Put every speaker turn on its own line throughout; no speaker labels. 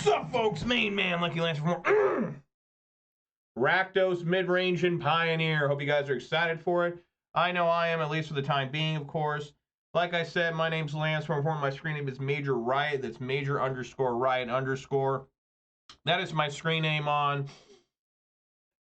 What's up, folks? Main man, Lucky Lance for more Rakdos Midrange and Pioneer. Hope you guys are excited for it. I know I am, at least for the time being, of course. Like I said, my name's Lance. More important, my screen name is Major Riot. That's Major _ Riot _. That is my screen name on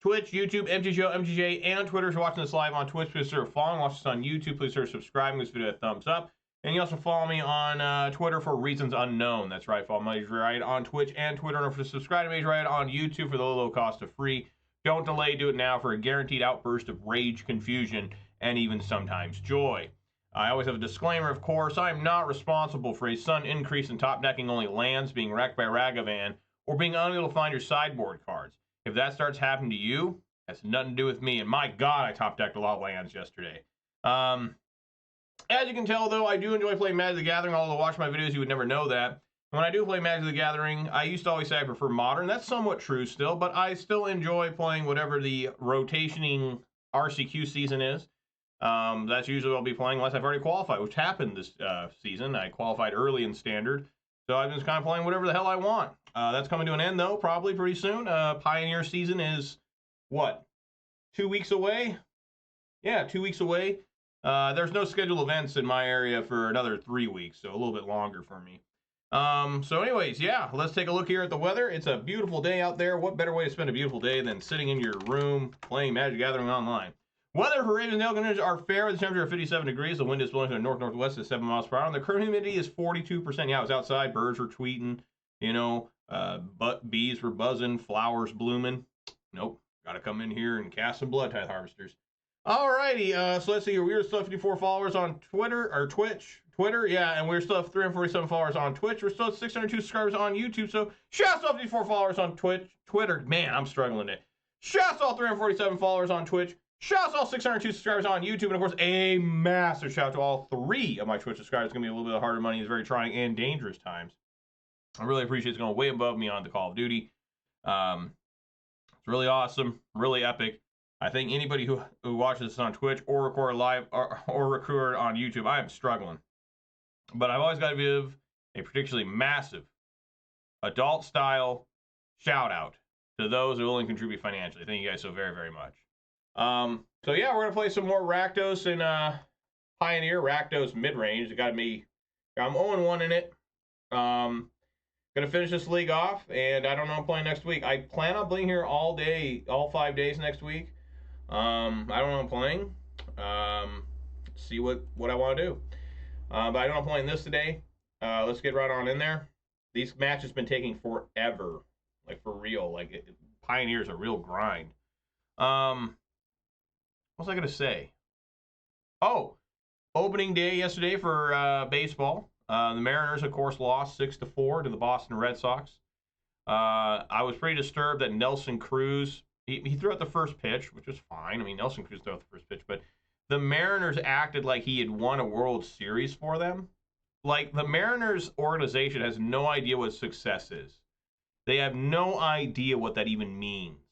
Twitch, YouTube, MTGO, MTJ, and Twitter. If you're watching this live on Twitch, please consider following. Watch this on YouTube. Please consider subscribing. This video a thumbs up. And you also follow me on Twitter for reasons unknown. That's right, follow Major Riot on Twitch and Twitter. And to subscribe to Major Riot on YouTube for the low cost of free. Don't delay, do it now for a guaranteed outburst of rage, confusion, and even sometimes joy. I always have a disclaimer, of course. I am not responsible for a sudden increase in top decking only lands, being wrecked by Ragavan, or being unable to find your sideboard cards. If that starts happening to you, that's nothing to do with me. And my God, I top decked a lot of lands yesterday. As you can tell, though, I do enjoy playing Magic the Gathering. Although watch my videos, you would never know that. When I do play Magic the Gathering, I used to always say I prefer Modern. That's somewhat true still, but I still enjoy playing whatever the rotationing RCQ season is. That's usually what I'll be playing unless I've already qualified, which happened this season. I qualified early in Standard, so I'm just kind of playing whatever the hell I want. That's coming to an end, though, probably pretty soon. Pioneer season is, what, 2 weeks away? Yeah, 2 weeks away. There's no scheduled events in my area for another 3 weeks, so a little bit longer for me. So anyways, yeah, let's take a look here at the weather. It's a beautiful day out there. What better way to spend a beautiful day than sitting in your room playing Magic the Gathering online? Weather for Ravensdale conditions are fair with a temperature of 57 degrees. The wind is blowing from the north-northwest at 7 miles per hour. And the current humidity is 42%. Yeah, I was outside. Birds were tweeting. You know, bees were buzzing. Flowers blooming. Nope. Got to come in here and cast some Bloodtithe Harvesters. Alrighty, so let's see here. We still have 54 followers on Twitter, or Twitch. Twitter, yeah, and we're still have 347 followers on Twitch. We're still at 602 subscribers on YouTube, so shout out to 54 followers on Twitter. Man, I'm struggling today. Shout out to all 347 followers on Twitch. Shout out to all 602 subscribers on YouTube, and of course, a massive shout out to all 3 of my Twitch subscribers. It's going to be a little bit of harder money. It's very trying and dangerous times. I really appreciate it's going way above me on the Call of Duty. It's really awesome, really epic. I think anybody who watches this on Twitch or record live or record on YouTube, I am struggling. But I've always got to give a particularly massive adult-style shout-out to those who are willing to contribute financially. Thank you guys so very, very much. So yeah, we're going to play some more Rakdos and Pioneer, Rakdos Midrange. It got me, I'm 0-1 in it. Going to finish this league off, and I don't know I'm playing next week. I plan on being here all day, all 5 days next week. I don't know I'm playing. See what I want to do. But I know I'm playing this today. Let's get right on in there. These matches have been taking forever. Like, for real. Like, Pioneer's a real grind. What was I going to say? Oh, opening day yesterday for baseball. The Mariners, of course, lost 6-4 to the Boston Red Sox. I was pretty disturbed that Nelson Cruz... He threw out the first pitch, which was fine. I mean, Nelson Cruz threw out the first pitch, but the Mariners acted like he had won a World Series for them. Like, the Mariners organization has no idea what success is. They have no idea what that even means.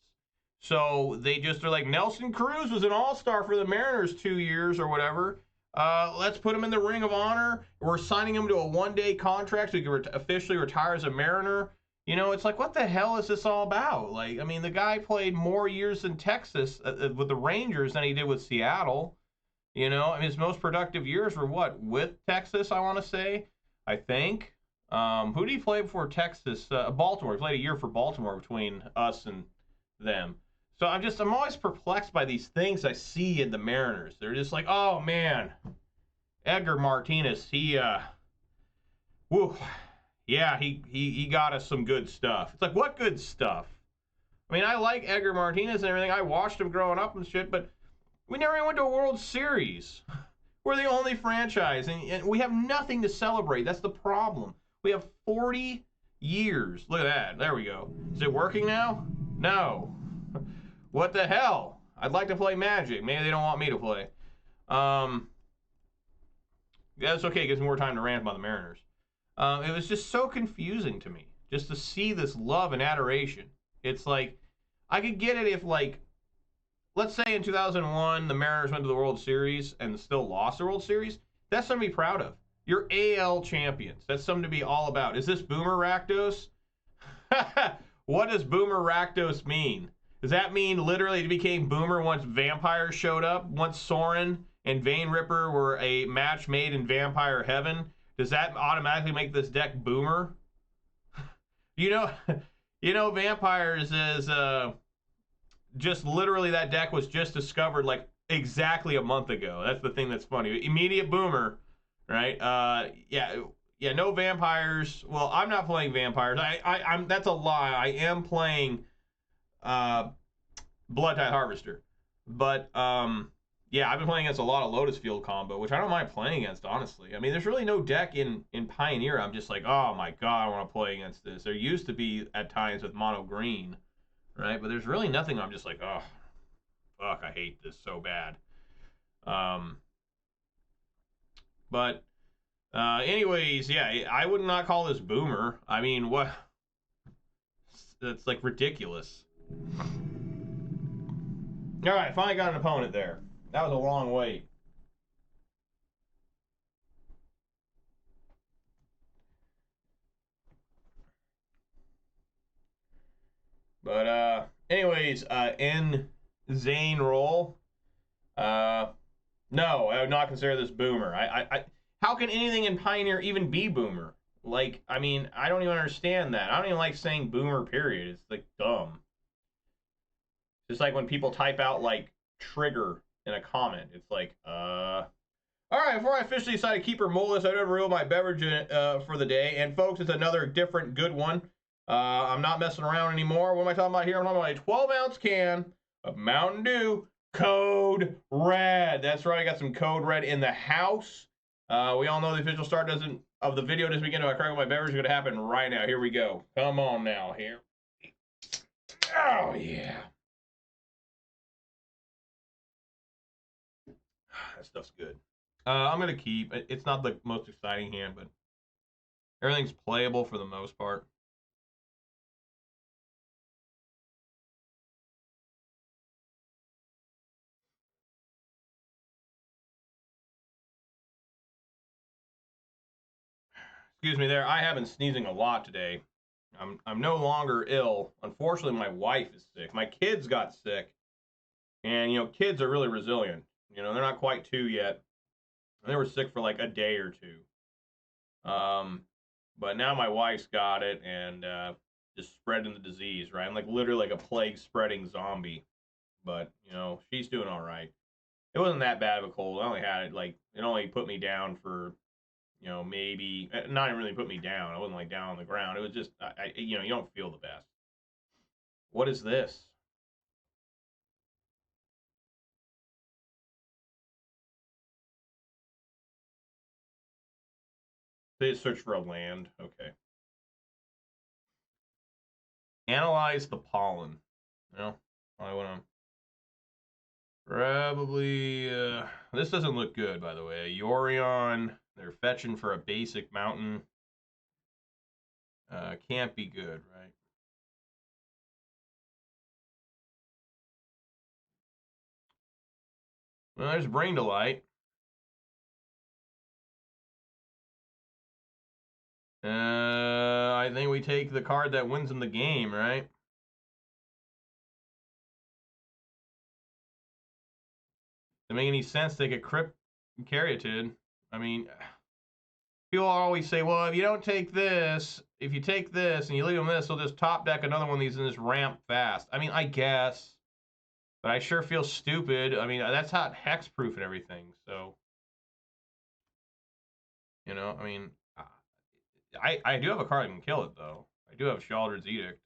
So they just are like, Nelson Cruz was an all-star for the Mariners 2 years or whatever. Let's put him in the Ring of Honor. We're signing him to a one-day contract so he can officially retire as a Mariner. You know, it's like, what the hell is this all about? Like, I mean, the guy played more years in Texas with the Rangers than he did with Seattle. You know, I mean, his most productive years were what? With Texas, I want to say, I think. Who did he play before Texas? Baltimore. He played a year for Baltimore between us and them. So I'm always perplexed by these things I see in the Mariners. They're just like, oh, man, Edgar Martinez, woo. Yeah, he got us some good stuff. It's like, what good stuff? I mean, I like Edgar Martinez and everything. I watched him growing up and shit, but we never even went to a World Series. We're the only franchise, and we have nothing to celebrate. That's the problem. We have 40 years. Look at that. There we go. Is it working now? No. What the hell? I'd like to play Magic. Maybe they don't want me to play. Yeah, it's okay. It gives me more time to rant about the Mariners. It was just so confusing to me, just to see this love and adoration. It's like, I could get it if, like, let's say in 2001, the Mariners went to the World Series and still lost the World Series. That's something to be proud of. You're AL champions. That's something to be all about. Is this Boomer Rakdos? What does Boomer Rakdos mean? Does that mean literally it became Boomer once vampires showed up? Once Sorin and Vein Ripper were a match made in vampire heaven? Does that automatically make this deck Boomer? You know, you know, vampires is just literally that deck was just discovered like exactly a month ago. That's the thing that's funny. Immediate Boomer, right? Yeah, no vampires. Well, I'm not playing vampires. I'm that's a lie. I am playing Bloodtithe Harvester, but yeah, I've been playing against a lot of Lotus Field combo, which I don't mind playing against, honestly. I mean, there's really no deck in Pioneer I'm just like, oh my god, I want to play against this. There used to be at times with mono green, right? But there's really nothing I'm just like, oh, fuck, I hate this so bad. But anyways, yeah, I would not call this Boomer. I mean, what? That's like ridiculous. All right, finally got an opponent there. That was a long wait. But anyways, in Zane roll. No, I would not consider this Boomer. How can anything in Pioneer even be Boomer? Like, I mean, I don't even understand that. I don't even like saying Boomer. Period. It's like dumb. Just like when people type out like trigger in a comment, it's like, All right, before I officially decide to keep or mold this, I would reveal my beverage for the day. And folks, it's another different good one. I'm not messing around anymore. What am I talking about here? I'm talking about a 12-ounce can of Mountain Dew Code Red. That's right, I got some Code Red in the house. We all know the official start of the video doesn't begin until I crack my beverage. It's going to happen right now. Here we go. Come on now. Here. Oh, yeah. That stuff's good. I'm going to keep. It's not the most exciting hand, but everything's playable for the most part. Excuse me there. I have been sneezing a lot today. I'm no longer ill. Unfortunately, my wife is sick. My kids got sick. And, you know, kids are really resilient. You know, they're not quite 2 yet. They were sick for like a day or 2. But now my wife's got it and just spreading the disease, right? I'm like literally like a plague spreading zombie. But, you know, she's doing all right. It wasn't that bad of a cold. I only had it like, it only put me down for, you know, maybe, not even really put me down. I wasn't like down on the ground. It was just, you know, you don't feel the best. What is this? They search for a land. Okay. Analyze the pollen. No, I want to probably. This doesn't look good, by the way. Yorion. They're fetching for a basic mountain. Can't be good, right? Well, there's Brain Delight. I think we take the card that wins in the game, right? Doesn't make any sense. Take a Crypt Caryatid. I mean, people always say, well, if you don't take this, if you take this and you leave them this, they'll just top deck another one of these and just ramp fast. I mean, I guess. But I sure feel stupid. I mean, that's not hexproof and everything. So, you know, I mean, I do have a card that can kill it, though. I do have Sheoldred's Edict.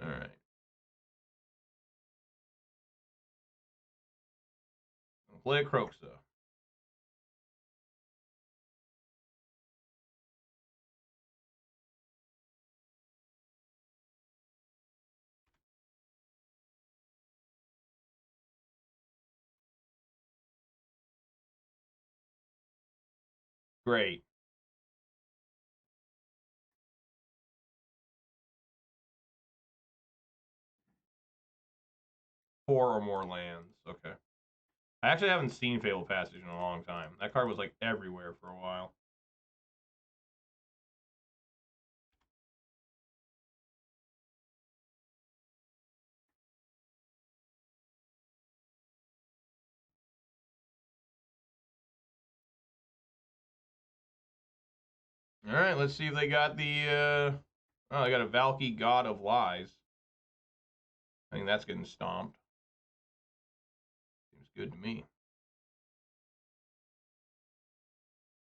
All right. I'll play a Kroxa. Great. 4 or more lands. Okay. I actually haven't seen Fable Passage in a long time. That card was like everywhere for a while. All right, let's see if they got the. Oh, they got a Valky God of Lies. I think that's getting stomped. Seems good to me.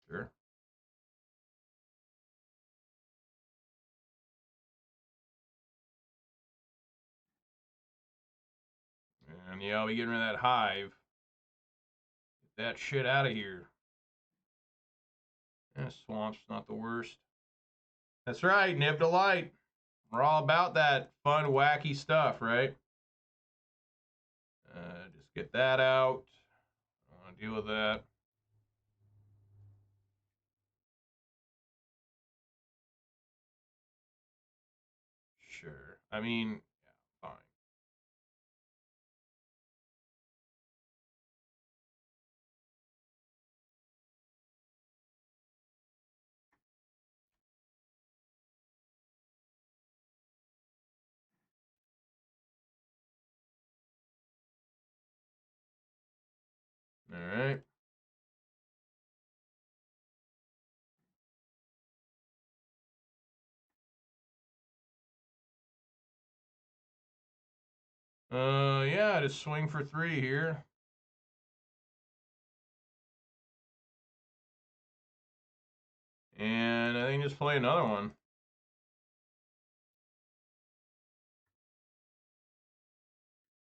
Sure. And yeah, I'll be getting rid of that Hive. Get that shit out of here. Yeah, Swamp's not the worst. That's right, Nib Delight. We're all about that fun, wacky stuff, right? Just get that out. I don't want to deal with that. Sure. I mean, yeah, fine. All right. Yeah, just swing for 3 here. And I think just play another one.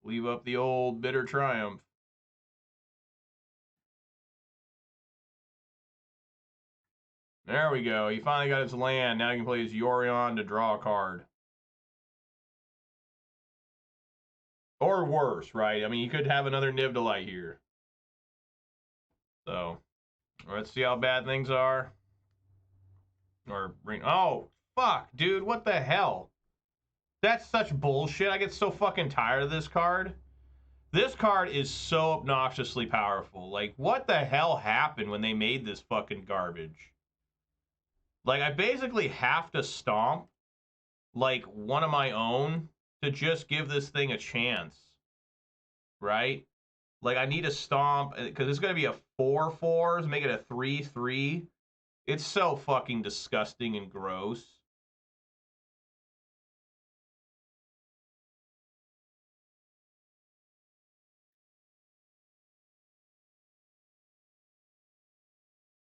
Leave up the old Bitter Triumph. There we go. He finally got his land. Now he can play his Yorion to draw a card. Or worse, right? I mean, you could have another Nib Delight here. So, let's see how bad things are. Or bring. Oh, fuck, dude. What the hell? That's such bullshit. I get so fucking tired of this card. This card is so obnoxiously powerful. Like, what the hell happened when they made this fucking garbage? Like, I basically have to stomp, like, one of my own to just give this thing a chance. Right? Like, I need to stomp, because it's going to be a 4/4, make it a 3/3. It's so fucking disgusting and gross.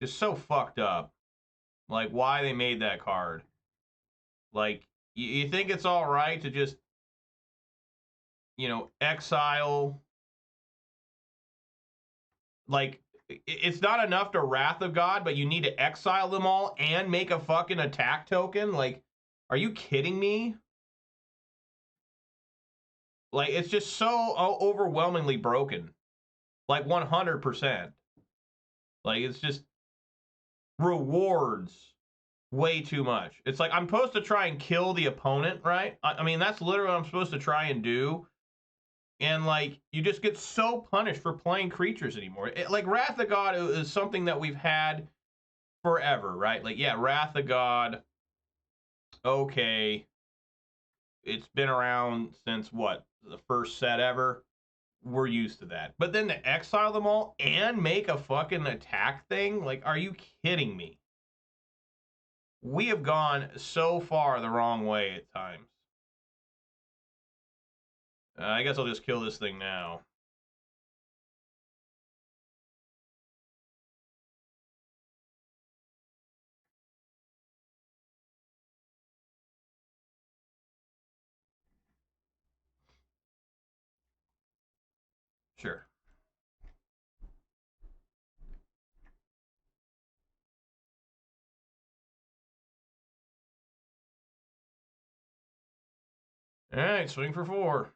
Just so fucked up. Like, why they made that card. Like, you think it's all right to just, exile. Like, it's not enough to Wrath of God, but you need to exile them all and make a fucking attack token? Like, are you kidding me? Like, it's just so overwhelmingly broken. Like, 100%. Like, it's just rewards way too much. It's like, I'm supposed to try and kill the opponent, right? I mean, that's literally what I'm supposed to try and do. And, like, you just get so punished for playing creatures anymore. Like, Wrath of God is something that we've had forever, right? Like, yeah, Wrath of God, okay. It's been around since, what, the first set ever? We're used to that. But then to exile them all and make a fucking attack thing? Like, are you kidding me? We have gone so far the wrong way at times. I guess I'll just kill this thing now. Sure. All right, swing for 4.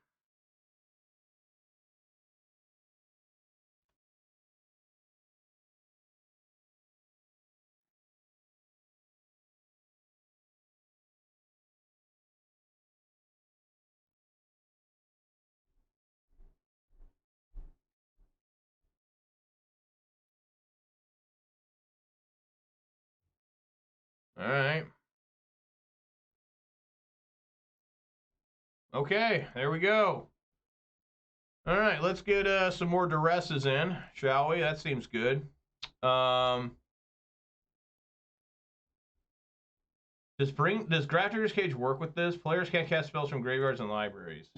All right. Okay, there we go. All right, let's get some more Duresses in, shall we? That seems good. Does Grafdigger's Cage work with this? Players can't cast spells from graveyards and libraries.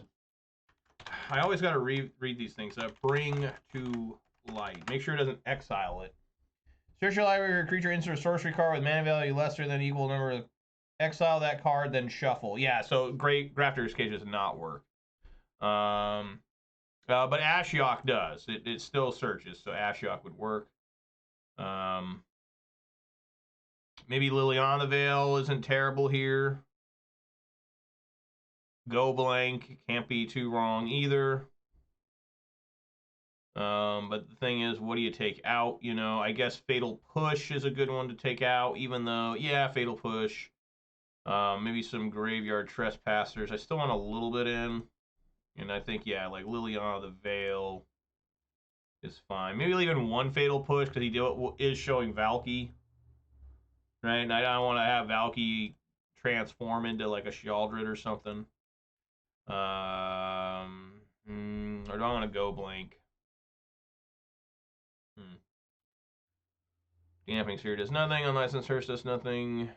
I always got to read these things. Bring to light. Make sure it doesn't exile it. Search your library for a creature, insert a sorcery card with mana value lesser than equal number of. Exile that card, then shuffle. Yeah, so Grafdigger's Cage does not work. But Ashiok does. It still searches, so Ashiok would work. Maybe Liliana the Veil isn't terrible here. Go blank can't be too wrong either. But the thing is, what do you take out? You know, I guess Fatal Push is a good one to take out, even though, yeah, Fatal Push. Maybe some Graveyard Trespassers. I still want a little bit in. And I think, yeah, like Liliana the Veil is fine. Maybe even one Fatal Push, because he is showing Valky. Right? And I don't want to have Valky transform into like a Sheoldred or something. Or do I want to go blank? Dampening Sphere does nothing. Unlicensed Hearse does nothing.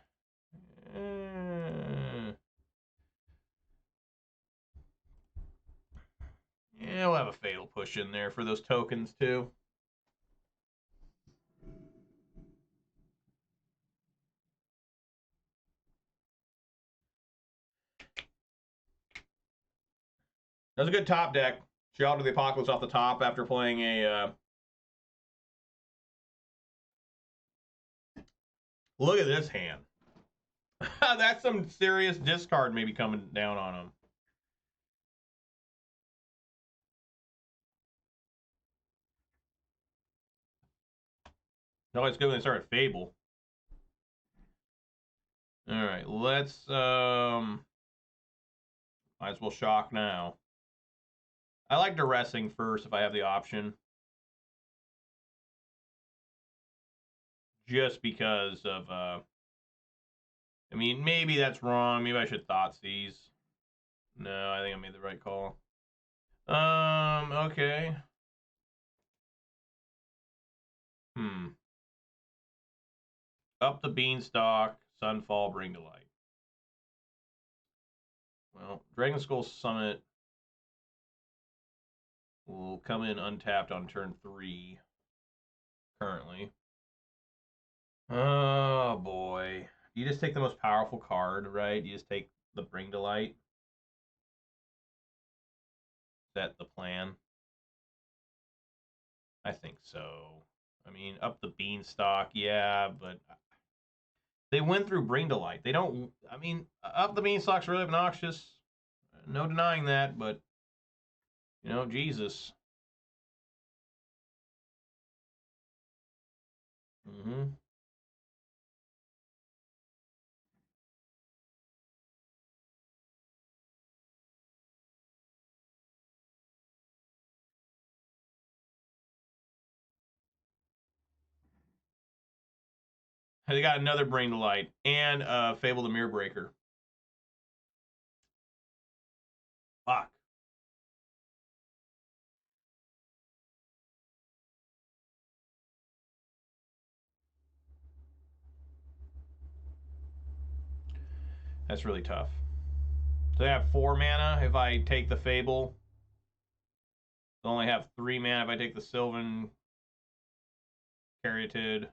Yeah, we'll have a Fatal Push in there for those tokens too. That was a good top deck. Sheoldred the Apocalypse off the top after playing a... Look at this hand. That's some serious discard maybe coming down on him. No, it's good when they start at Fable. Alright, let's might as well shock now. I like Duressing first if I have the option. Just because of I mean, maybe that's wrong. Maybe I should Thoughtseize. No, I think I made the right call. Okay. Up the Beanstalk, Sunfall, Bring to Light. Well, Dragon Skull Summit will come in untapped on turn 3 currently. Oh boy. You just take the most powerful card, right? You just take the Bring to Light. Is that the plan? I think so. I mean, up the Beanstalk, yeah, but they went through Bring to Light. They don't, I mean, up the Beanstalk's really obnoxious. No denying that, but, you know, Jesus. They got another Bring to Light and Fable the Mirror Breaker. Fuck. That's really tough. So they have 4 mana if I take the Fable. They only have 3 mana if I take the Sylvan Caryatid.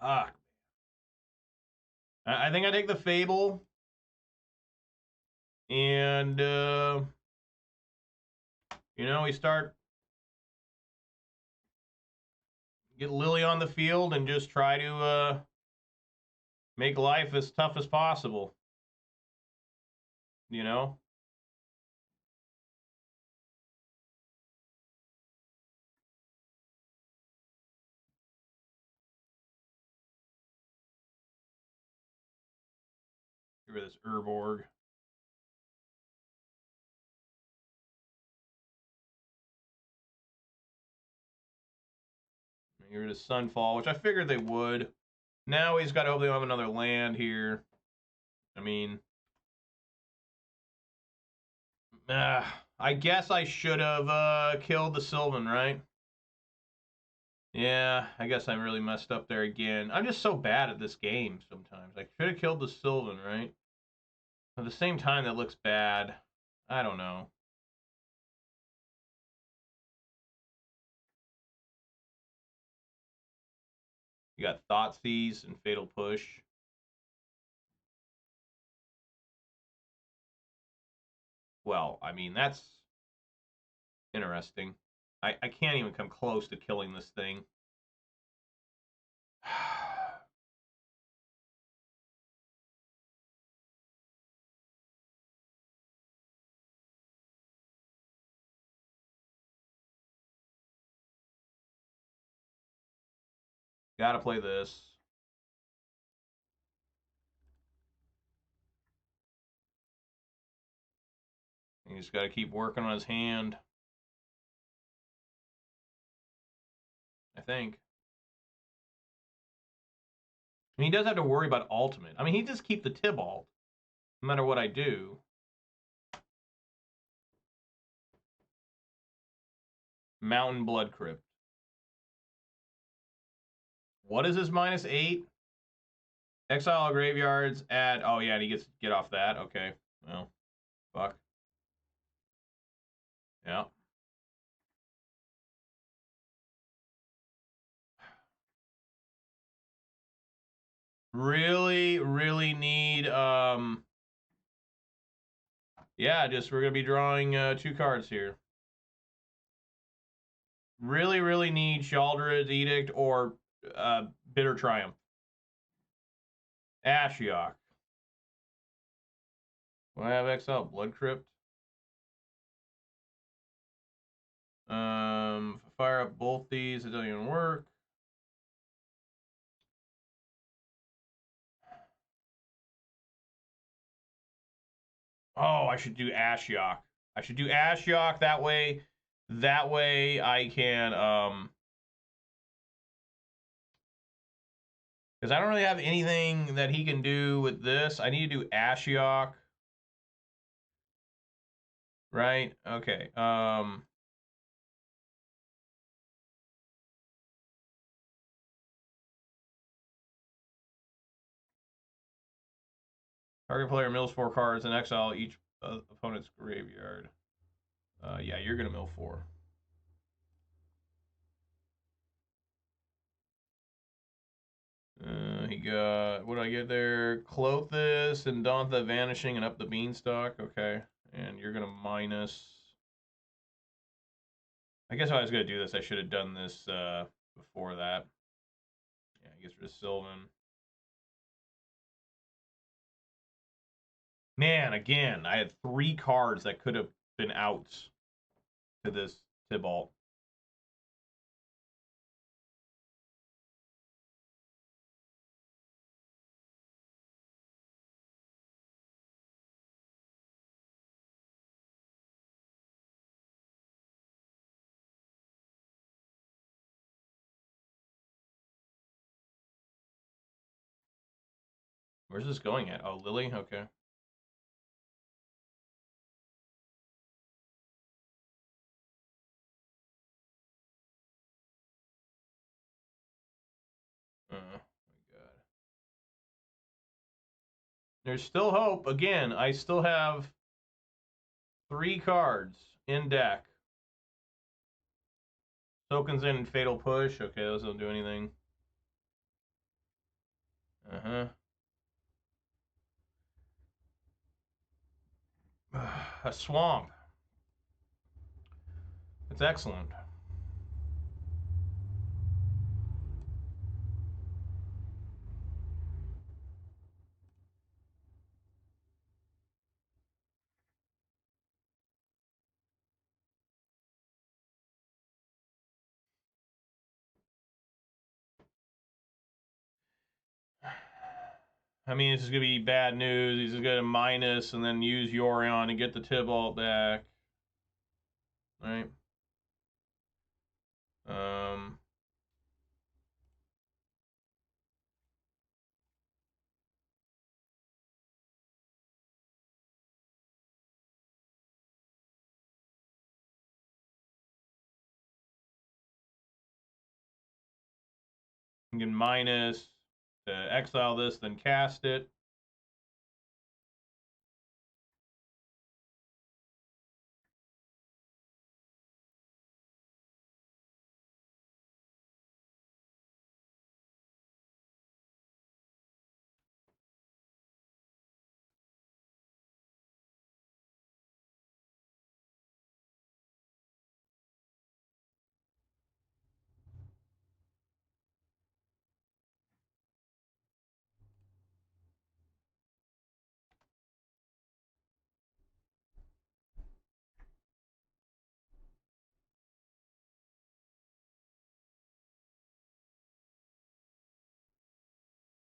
Fuck. I think I take the Fable. And, you know, we start... Get Lily on the field and just try to make life as tough as possible. You know? Get rid of this Urborg. Get rid of Sunfall, which I figured they would. Now he's got to hope they don't have another land here. I mean, I guess I should have killed the Sylvan, right? Yeah, I guess I really messed up there again. I'm just so bad at this game sometimes. I should have killed the Sylvan, right? At the same time, that looks bad. I don't know. You got Thoughtseize and Fatal Push. Well, I mean, that's interesting. I can't even come close to killing this thing. Gotta play this. He's got to keep working on his hand. I think. I mean, he does have to worry about ultimate. I mean, he just keep the Tybalt, no matter what I do. Mountain Blood Crypt. What is his -8? Exile graveyards, add... Oh, yeah, and he gets to get off that. Okay. Well, fuck. Yeah. Really, really need... Yeah, just we're going to be drawing 2 cards here. Really, really need Sheoldred's Edict or Bitter Triumph. Ashiok. Do I have Exile Blood Crypt? If I fire up both these, it doesn't even work. Oh, I should do Ashiok. I should do Ashiok that way. That way I can because I don't really have anything that he can do with this. I need to do Ashiok. Right? Okay. Target player mills 4 cards and exile each opponent's graveyard. Yeah, you're gonna mill 4. He got, what did I get there? Lotus and Dantha Vanishing and up the Beanstalk. Okay. And you're going to minus... I guess if I was going to do this, I should have done this before that. Yeah, he gets rid of Sylvan. Man, again, I had 3 cards that could have been outs to this Tybalt. Where's this going at? Oh, Lily? Okay. Oh, my God. There's still hope. Again, I still have 3 cards in deck. Sokenzan and Fatal Push. Okay, those don't do anything. A swamp. It's excellent. I mean, this is going to be bad news. He's going to minus and then use Yorion and get the Tybalt back. Right? can minus to exile this, then cast it.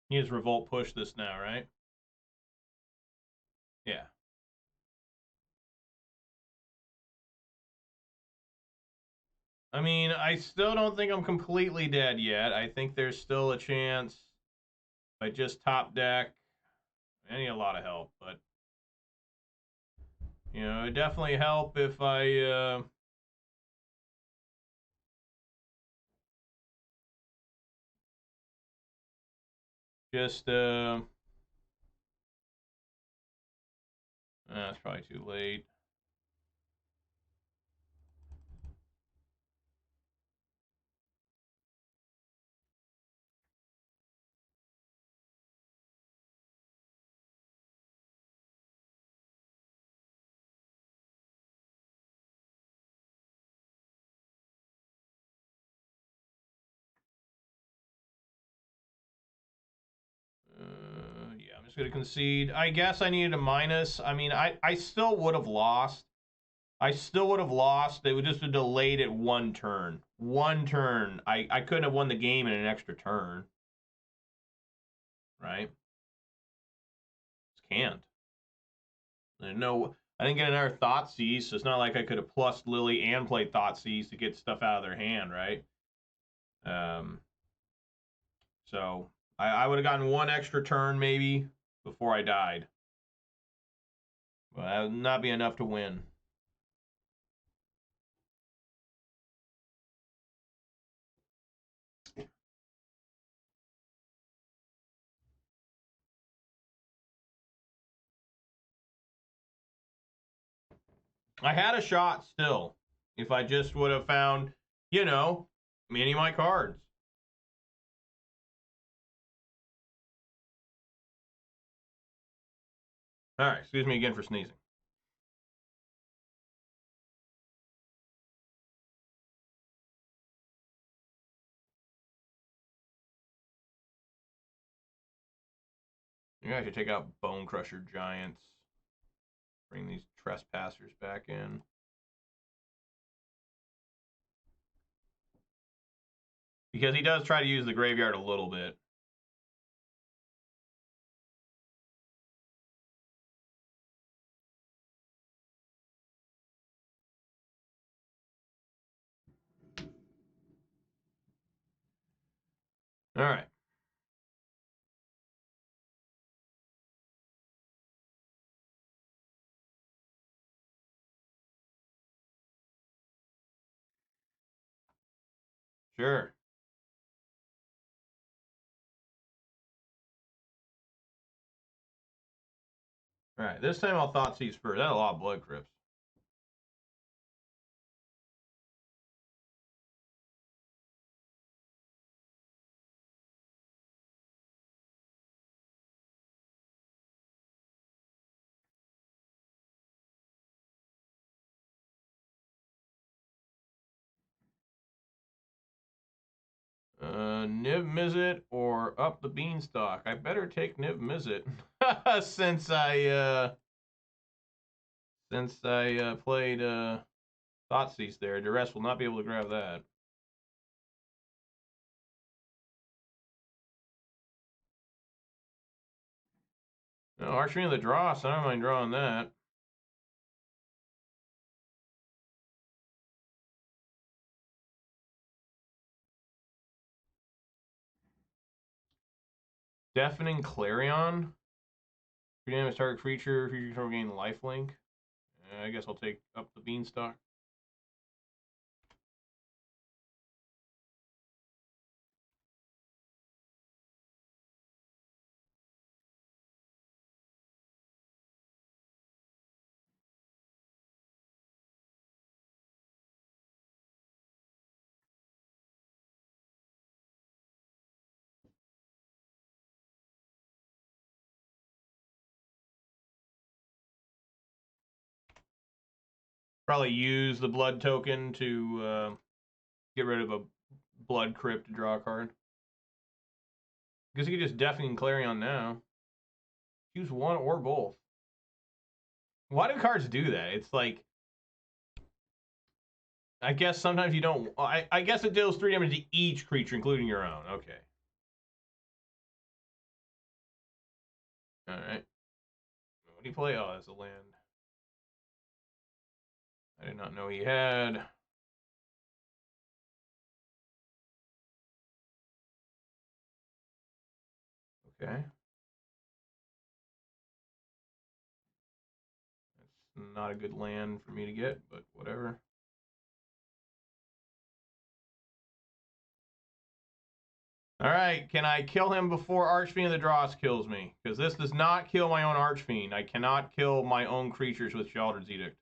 He has Revolt push this now, right? Yeah. I mean, I still don't think I'm completely dead yet. I think there's still a chance if I just top deck. I need a lot of help, but you know, it'd definitely help if I just that's probably too late. Yeah, I'm just gonna concede. I guess I needed a minus. I mean, I still would have lost. I still would have lost. They would just have delayed it one turn. One turn. I couldn't have won the game in an extra turn. Right? Just can't. No, I didn't get another Thoughtseize, so it's not like I could have plussed Lily and played Thoughtseize to get stuff out of their hand, right? So I would have gotten one extra turn maybe before I died. But that would not be enough to win. I had a shot still if I just would have found, you know, many of my cards. All right, excuse me again for sneezing. Maybe I should take out Bonecrusher Giants. Bring these Trespassers back in. Because he does try to use the graveyard a little bit. All right. Sure. All right, this time I'll Thoughtseize first. That's a lot of Blood Crypts. Niv Mizzet or Up the Beanstalk? I better take Niv Mizzet since I played Thoughtseize there. Duress will not be able to grab that. No, Archery of the Dross. I don't mind drawing that. Deafening Clarion. Damage target creature control gain lifelink. I guess I'll take Up the Beanstalk. Probably use the blood token to get rid of a Blood Crypt to draw a card. Guess you could just Deafening Clarion now. Choose one or both. Why do cards do that? It's like, I guess sometimes you don't. I guess it deals 3 damage to each creature, including your own. Okay. All right. What do you play? Oh, that's a land. I did not know he had. Okay. That's not a good land for me to get, but whatever. All right, can I kill him before Archfiend of the Dross kills me? Because this does not kill my own Archfiend. I cannot kill my own creatures with Sheoldred's Edict.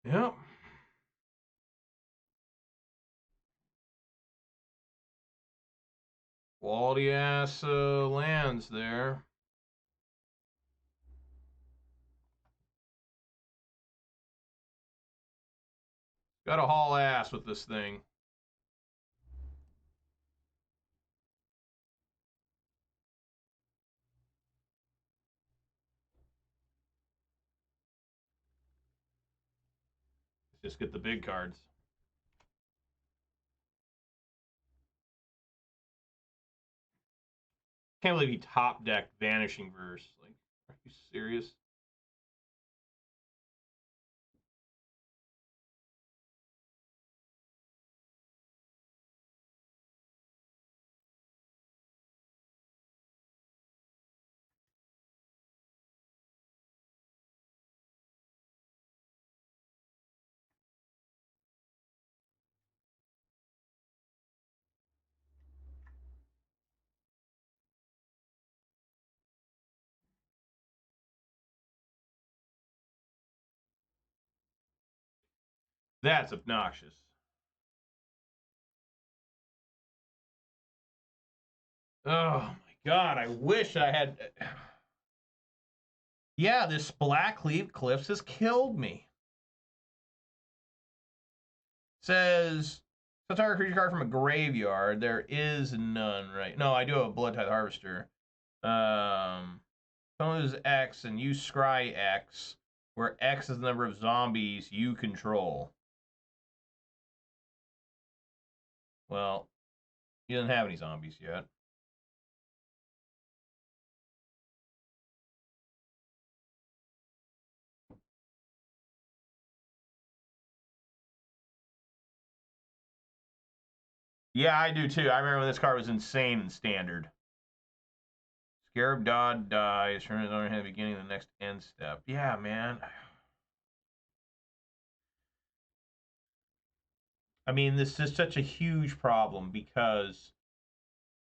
Yep. Quality ass lands there. Got to haul ass with this thing. Let's just get the big cards. Can't believe he top decked Vanishing Verse. Like, are you serious? That's obnoxious. Oh my god, I wish I had. Yeah, this Blackcleave Cliffs has killed me. Says, target creature card from a graveyard. There is none, right? No, I do have a Bloodtithe Harvester. Use X and use Scry X, where X is the number of zombies you control. Well, he doesn't have any zombies yet. Yeah, I do too. I remember when this card was insane in Standard. Scarab Dodd dies. Turn his own hand beginning of the next end step. Yeah, man. I mean, this is such a huge problem because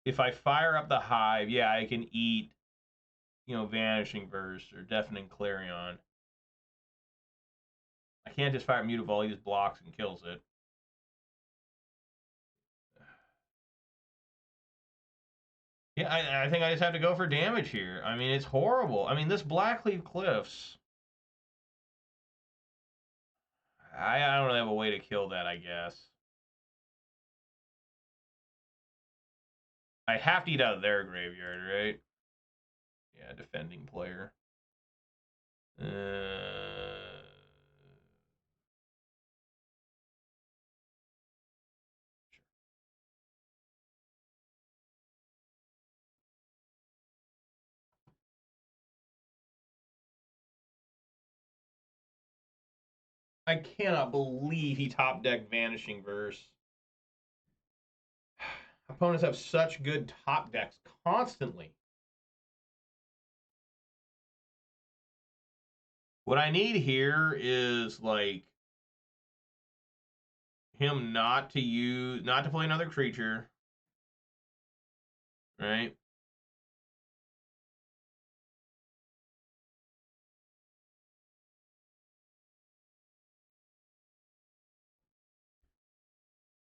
if I fire up the Hive, yeah, I can eat, Vanishing Verse or Deafening Clarion. I can't just fire Mutavault. He just blocks and kills it. Yeah, I think I just have to go for damage here. I mean, it's horrible. I mean, this Blackcleave Cliffs. I don't really have a way to kill that, I guess. I have to eat out of their graveyard, right? Yeah, defending player. I cannot believe he top decked Vanishing Verse. Opponents have such good top decks constantly. What I need here is, like, him not to play another creature. Right?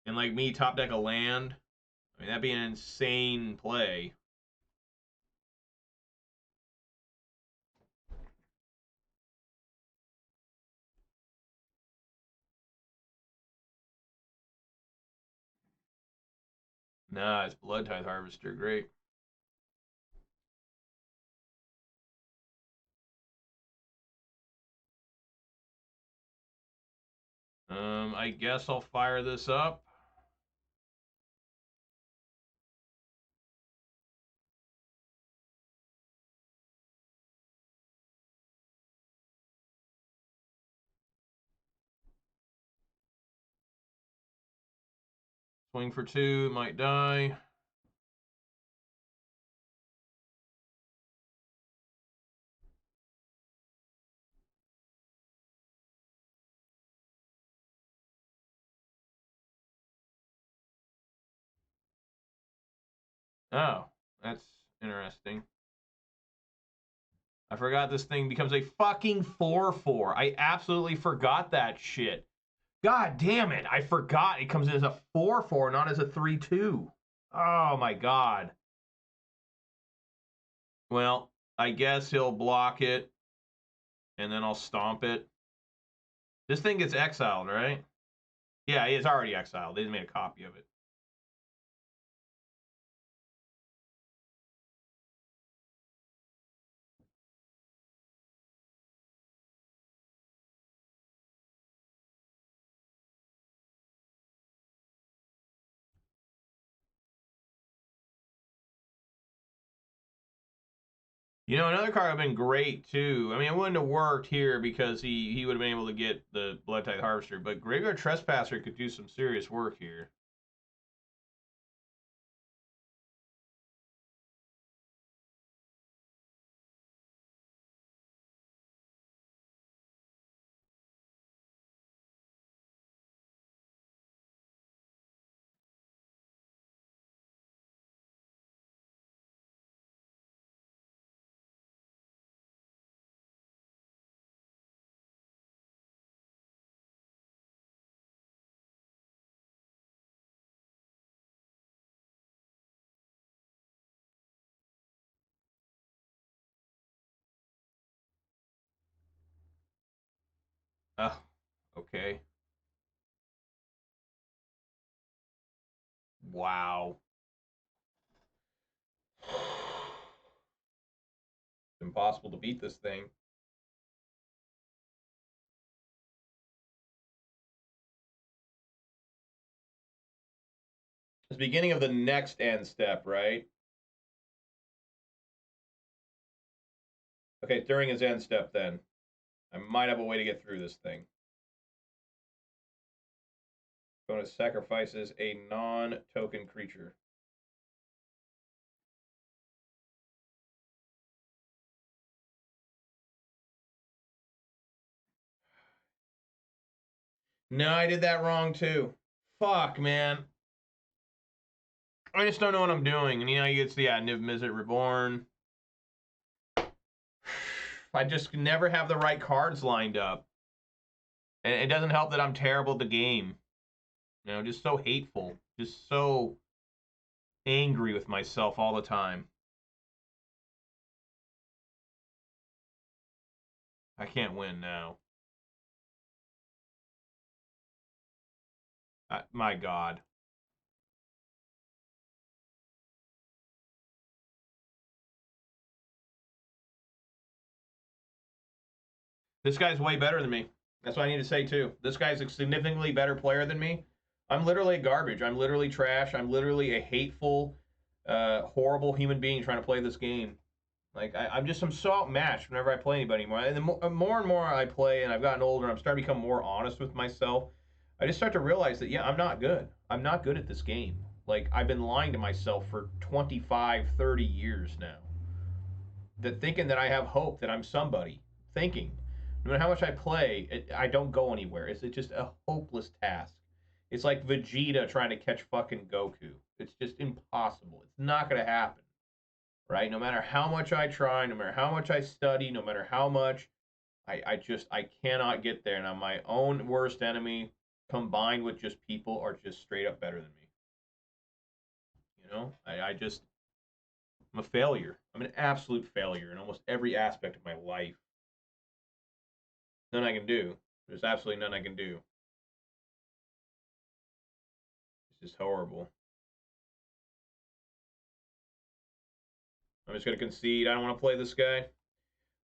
And, like, me top deck a land. I mean, that'd be an insane play. Nah, it's Bloodtithe Harvester. Great. I guess I'll fire this up. Swing for 2, might die. Oh, that's interesting. I forgot this thing becomes a fucking 4/4. I absolutely forgot that shit. God damn it. I forgot it comes in as a 4/4, not as a 3/2. Oh my god. Well, I guess he'll block it, and then I'll stomp it. This thing gets exiled, right? Yeah, it's already exiled. They just made a copy of it. You know, another card would have been great, too. I mean, it wouldn't have worked here because he would have been able to get the Bloodtithe Harvester, but Graveyard Trespasser could do some serious work here. Oh, okay. Wow. It's impossible to beat this thing. It's the beginning of the next end step, right? Okay, during his end step, then. I might have a way to get through this thing. Opponent sacrifices a non-token creature. No, I did that wrong, too. Fuck, man. I just don't know what I'm doing. And you know, he gets the Niv Mizzet Reborn. I just never have the right cards lined up. And it doesn't help that I'm terrible at the game. You know, just so hateful. Just so angry with myself all the time. I can't win now. My God. This guy's way better than me. That's what I need to say, too. This guy's a significantly better player than me. I'm literally garbage. I'm literally trash. I'm literally a hateful, horrible human being trying to play this game. Like, I'm so outmatched whenever I play anybody anymore. And the more and more I play and I've gotten older, I'm starting to become more honest with myself. I just start to realize that, yeah, I'm not good. I'm not good at this game. Like, I've been lying to myself for 25, 30 years now. That thinking that I have hope, that I'm somebody. Thinking. No matter how much I play, I don't go anywhere. It's just a hopeless task. It's like Vegeta trying to catch fucking Goku. It's just impossible. It's not going to happen, right? No matter how much I try, no matter how much I study, no matter how much, I cannot get there. And I'm my own worst enemy combined with just people are just straight up better than me. You know, I'm a failure. I'm an absolute failure in almost every aspect of my life. None I can do. There's absolutely none I can do. It's just horrible. I'm just going to concede. I don't want to play this guy.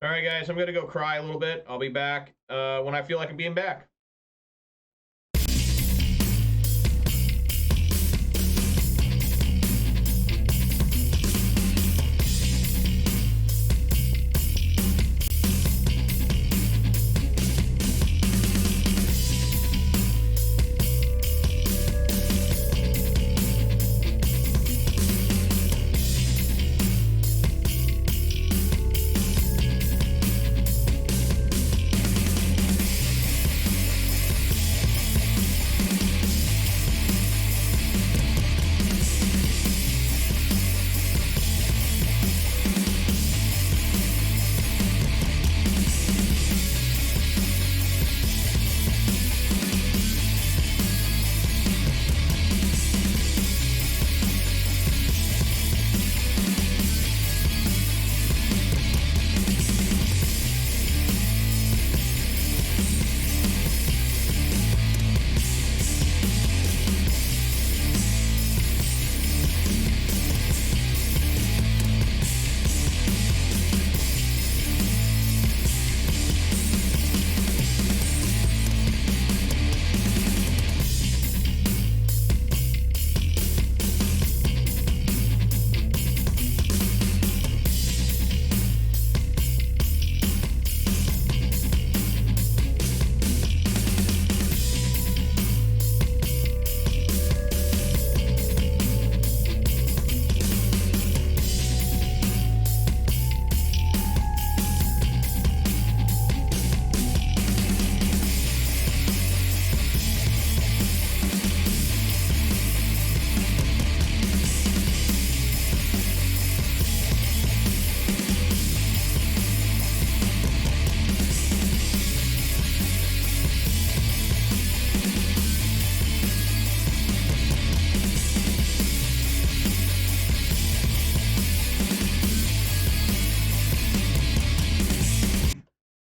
All right, guys, I'm going to go cry a little bit. I'll be back when I feel like I'm being back.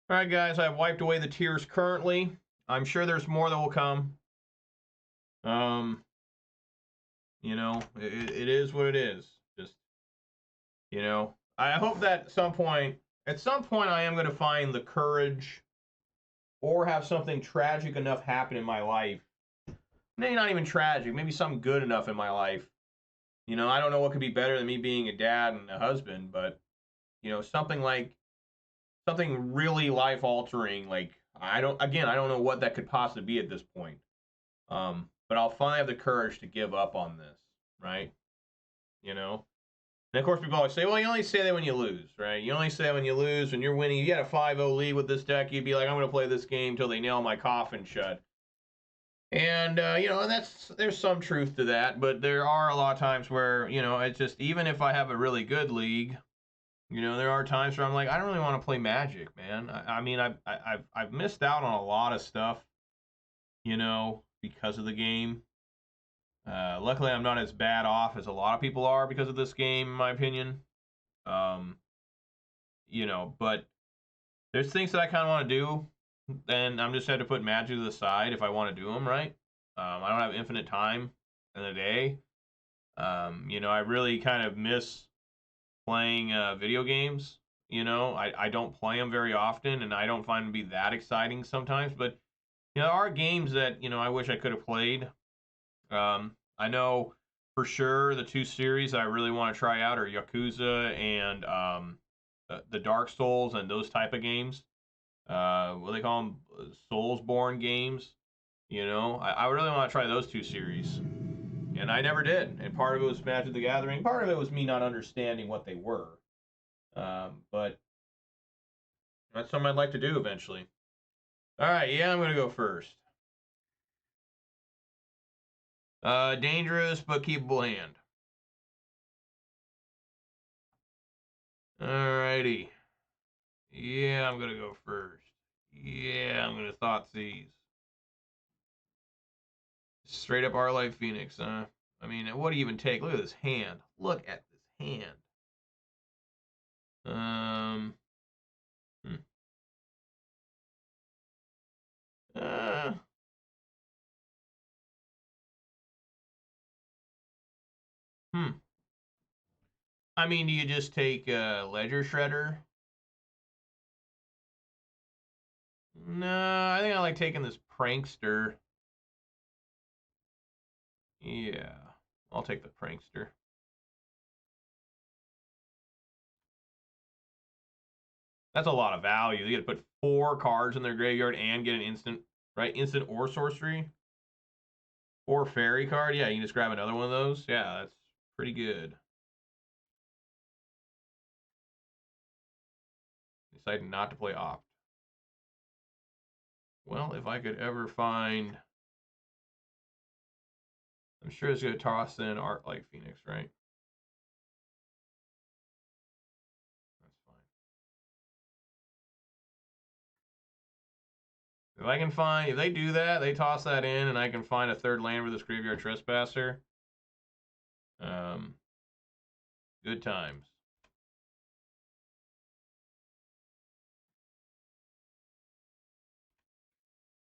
All right, guys, I've wiped away the tears currently. I'm sure there's more that will come. You know, it is what it is. Just, you know, I hope that at some point I am going to find the courage or have something tragic enough happen in my life. Maybe not even tragic, maybe something good enough in my life. You know, I don't know what could be better than me being a dad and a husband, but, you know, something really life-altering, like, I don't know what that could possibly be at this point. But I'll finally have the courage to give up on this, right? You know? And of course, people always say, well, you only say that when you lose, right? You only say that when you lose, when you're winning. You got a 5-0 lead with this deck, you'd be like, I'm going to play this game until they nail my coffin shut. And, you know, there's some truth to that, but there are a lot of times where, you know, it's just, even if I have a really good league, you know, there are times where I'm like, I don't really want to play Magic, man. I mean, I've missed out on a lot of stuff, you know, because of the game. Luckily, I'm not as bad off as a lot of people are because of this game, in my opinion. You know, but there's things that I kind of want to do, and I'm just had to put Magic to the side if I want to do them, right? I don't have infinite time in a day. You know, I really kind of miss playing video games. You know, I don't play them very often, and I don't find them to be that exciting sometimes. But, you know, there are games that, you know, I wish I could have played. I know for sure the two series I really want to try out are Yakuza and the Dark Souls and those type of games. What do they call them? Soulsborne games. You know, I really want to try those two series. And I never did. And part of it was Magic the Gathering. Part of it was me not understanding what they were. But that's something I'd like to do eventually. All right, yeah, I'm going to go first. Dangerous but keepable hand. Alrighty. Yeah, I'm going to go first. Yeah, I'm going to Thoughtseize. Straight up Archlight Phoenix, huh? I mean, what do you even take? Look at this hand. Look at this hand. Hmm. Uh, hmm. I mean, do you just take Ledger Shredder? No, I think I like taking this Prankster. Yeah, I'll take the Prankster. That's a lot of value. You got to put 4 cards in their graveyard and get an instant, right? Instant or sorcery. Or fairy card. Yeah, you can just grab another one of those. Yeah, that's pretty good. Decided not to play Opt. Well, if I could ever find... I'm sure it's going to toss in Archlight Phoenix, right? That's fine. If I can find... If they do that, they toss that in, and I can find a 3rd land with this Graveyard Trespasser. Good times.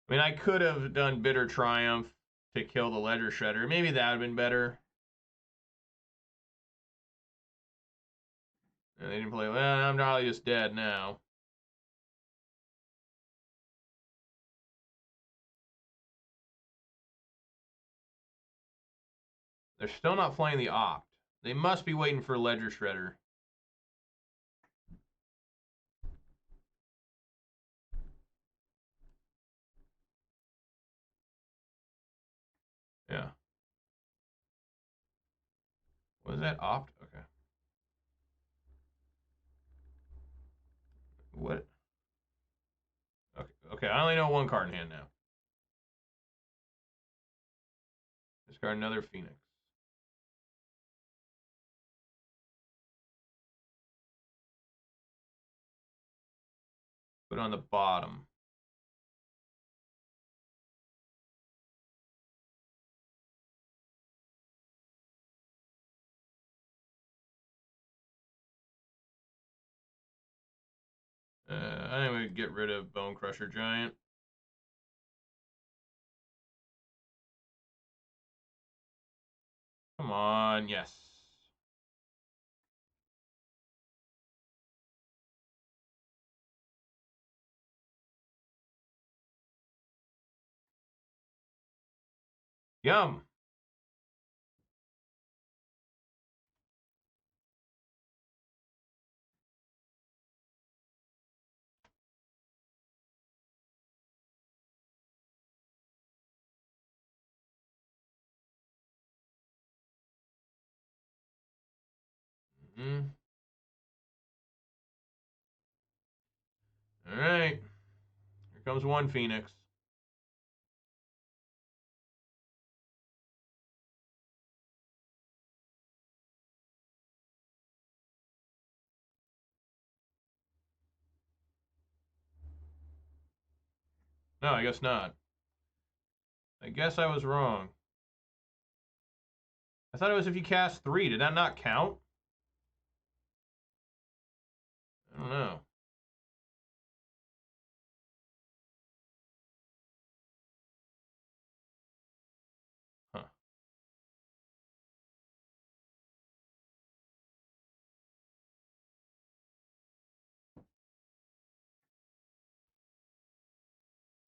I mean, I could have done Bitter Triumph to kill the Ledger Shredder. Maybe that would have been better. And they didn't play. Well, I'm probably just dead now. They're still not playing the Opt. They must be waiting for Ledger Shredder. Yeah. Was that Opt? Okay. What? Okay. Okay. I only know 1 card in hand now. Discard another Phoenix. Put it on the bottom. I think we would get rid of Bonecrusher Giant. Come on, yes. Yum. Mm-hmm. All right. Here comes 1 Phoenix. No, I guess not. I guess I was wrong. I thought it was if you cast 3. Did that not count? I don't know. Huh.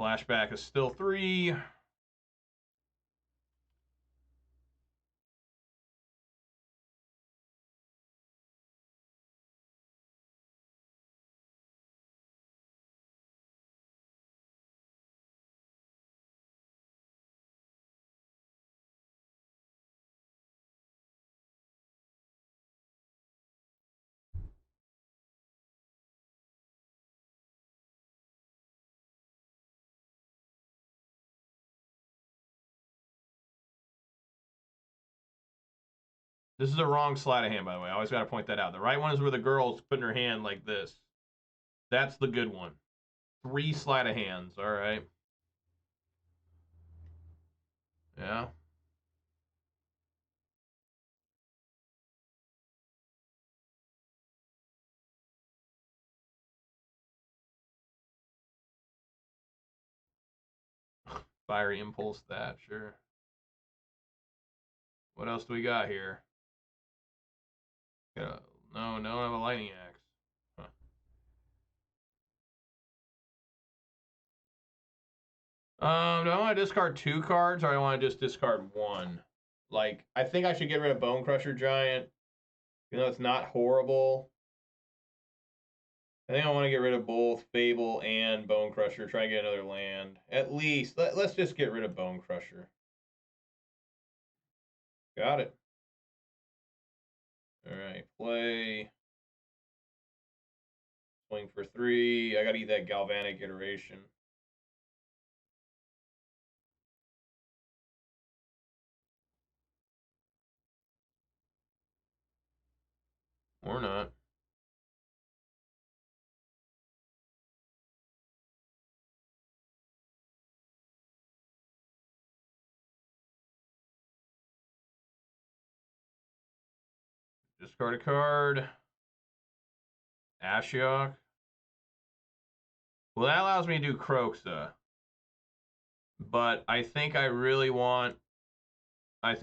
Flashback is still 3. This is the wrong sleight of hand, by the way. I always got to point that out. The right one is where the girl's putting her hand like this. That's the good one. 3 sleight of hands. All right. Yeah. Fiery Impulse that, sure. What else do we got here? No, I don't have a Lightning Axe. Huh. Do I want to discard 2 cards, or I want to just discard 1? Like, I think I should get rid of Bonecrusher Giant. You know, it's not horrible. I think I want to get rid of both Fable and Bonecrusher. Try and get another land. At least, let's just get rid of Bonecrusher. Got it. All right, play. Swing for 3. I got to eat that Galvanic Iteration. Or not. Discard a card. Ashiok. Well, that allows me to do Kroxa. But I think I really want... I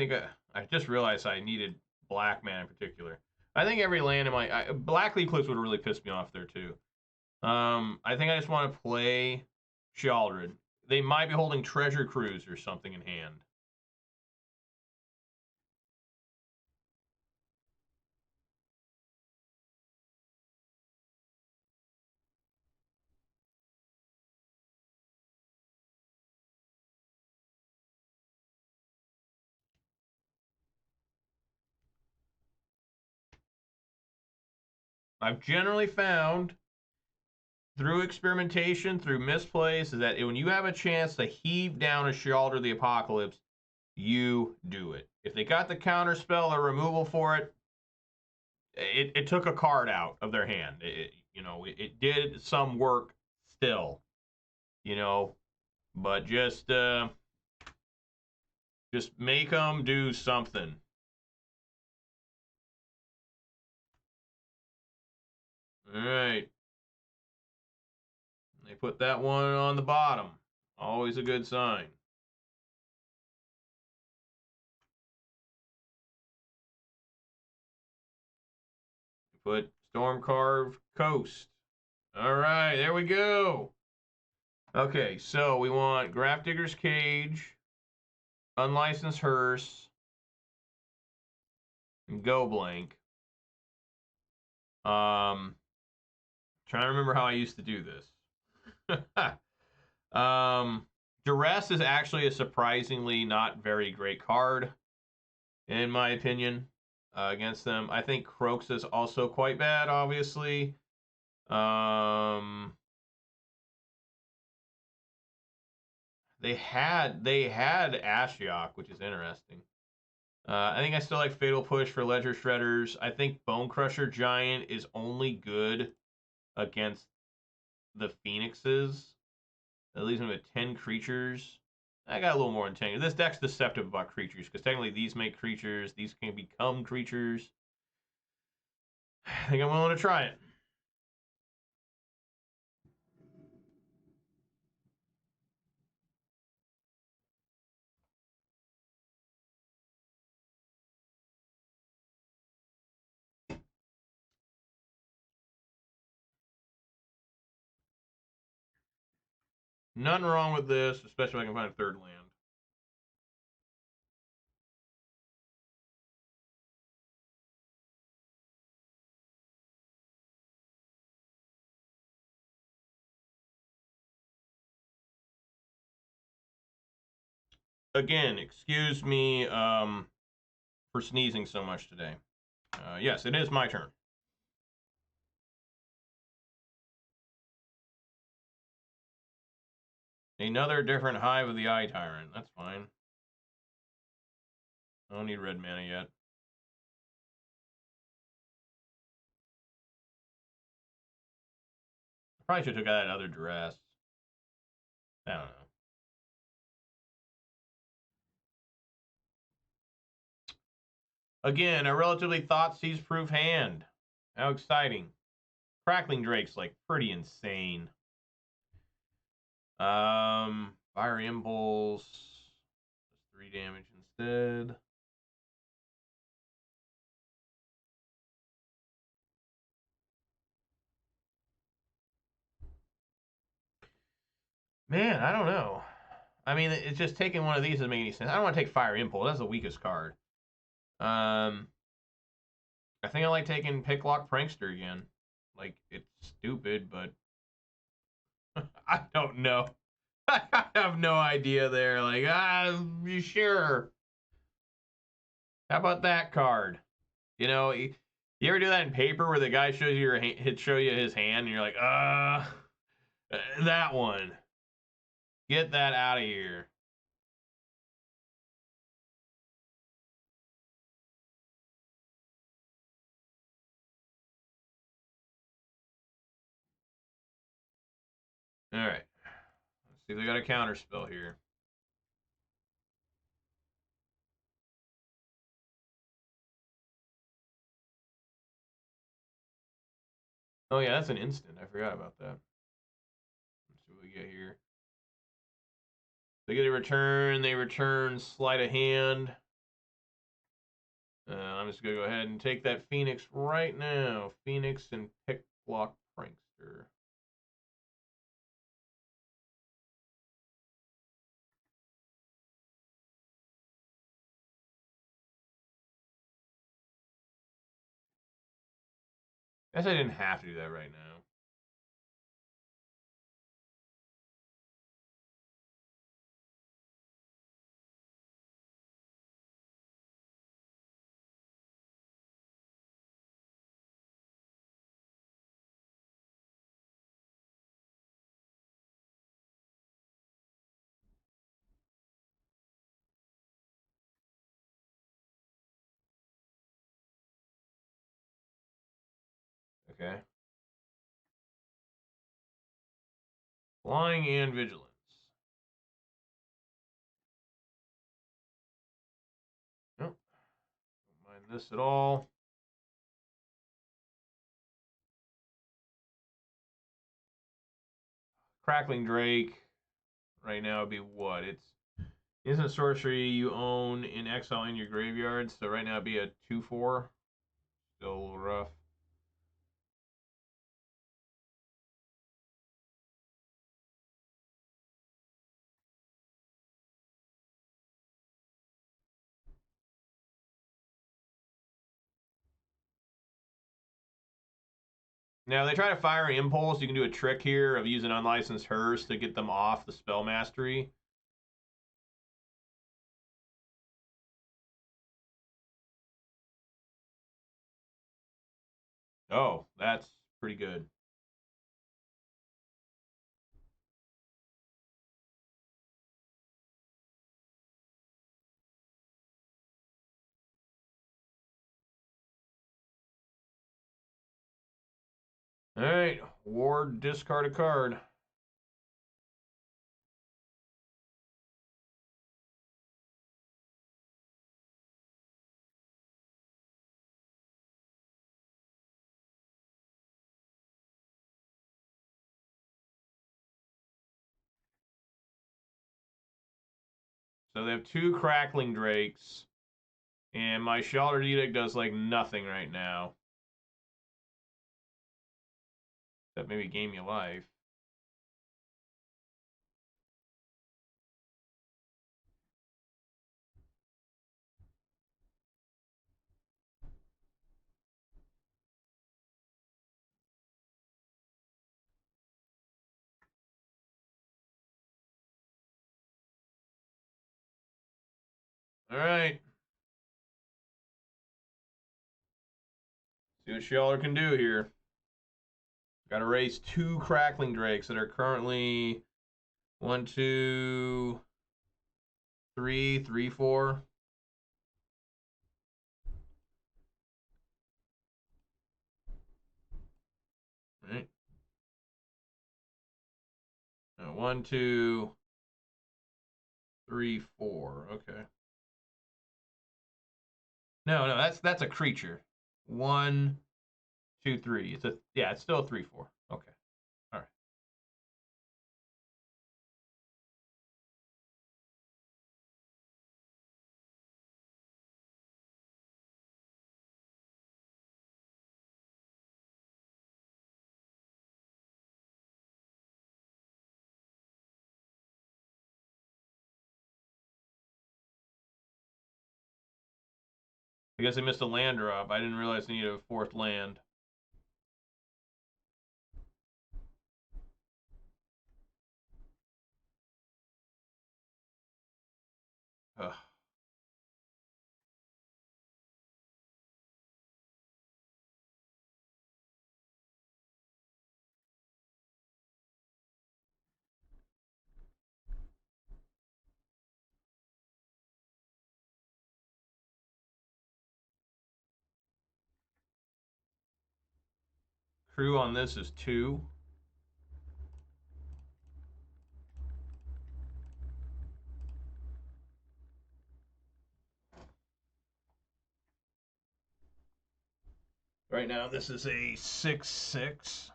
just realized I needed black mana in particular. I think every land in my... Blackcleave Cliffs would have really pissed me off there, too. I think I just want to play Sheoldred. They might be holding Treasure Cruise or something in hand. I've generally found, through experimentation, through misplays, is that when you have a chance to heave down a Sheoldred the Apocalypse, you do it. If they got the counter spell or removal for it, it took a card out of their hand. It did some work still, but just make them do something. All right. They put that one on the bottom. Always a good sign. Put Stormcarved Coast. All right, there we go. Okay, so we want Grafdigger's Cage, Unlicensed Hearse, and Go Blank. Trying to remember how I used to do this. Duress is actually a surprisingly not very great card, in my opinion, against them. I think Kroxa is also quite bad, obviously. They had Ashiok, which is interesting. I think I still like Fatal Push for Ledger Shredders. I think Bonecrusher Giant is only good against the Phoenixes. That leaves me with 10 creatures. I got a little more than 10. This deck's deceptive about creatures, because technically these make creatures. These can become creatures. I think I'm willing to try it. Nothing wrong with this, especially if I can find a third land. Again, excuse me for sneezing so much today. Yes, it is my turn. Another different Hive of the Eye Tyrant. That's fine. I don't need red mana yet. Probably should have took out that other Duress. I don't know. Again, a relatively Thoughtseize-proof hand. How exciting. Crackling Drake's like pretty insane. Fire Impulse. 3 damage instead. Man, I don't know. I mean, it's just taking one of these doesn't make any sense. I don't want to take Fire Impulse. That's the weakest card. I think I like taking Picklock Prankster again. Like, it's stupid, but I don't know. I have no idea there. Like, you sure? How about that card? You know, you ever do that in paper where the guy shows you his hand and you're like, that one. Get that out of here. All right. Let's see if they got a counter spell here. Oh yeah, that's an instant. I forgot about that. Let's see what we get here. They get a return. They return sleight of hand. I'm just going to go ahead and take that Phoenix right now. Phoenix and Picklock Prankster. I guess I didn't have to do that right now. Okay. Flying and Vigilance. Nope. Don't mind this at all. Crackling Drake. Right now would be what? It's instant sorcery you own in exile in your graveyard. So right now it'd be a 2/4. Still a little rough. Now, they try to fire Impulse. You can do a trick here of using Unlicensed Hearse to get them off the Spell Mastery. Oh, that's pretty good. All right, Ward, discard a card. So they have 2 Crackling Drakes, and my Sheoldred Edict does like nothing right now. That maybe gain me life. All right. See what Sheoldred can do here. Got to raise 2 Crackling Drakes that are currently 1, 2, 3, 3, 4. Right. No, 1, 2, 3, 4. Okay. No, that's a creature. 1, 2, 3. It's still a 3, 4. Okay. All right. I guess I missed a land drop. I didn't realize I needed a 4th land. Ugh. Crew on this is 2. Right now, this is a 6/6.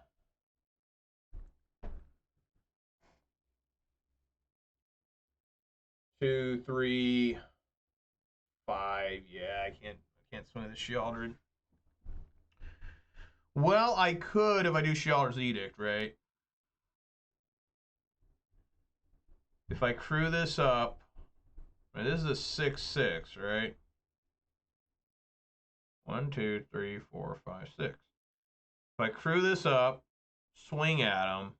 2, 3, 5. Yeah, I can't swing the Sheoldred. Well, I could if I do Sheoldred's Edict, right? If I crew this up, right, this is a 6/6, right? 1, 2, 3, 4, 5, 6. If I crew this up, swing at them,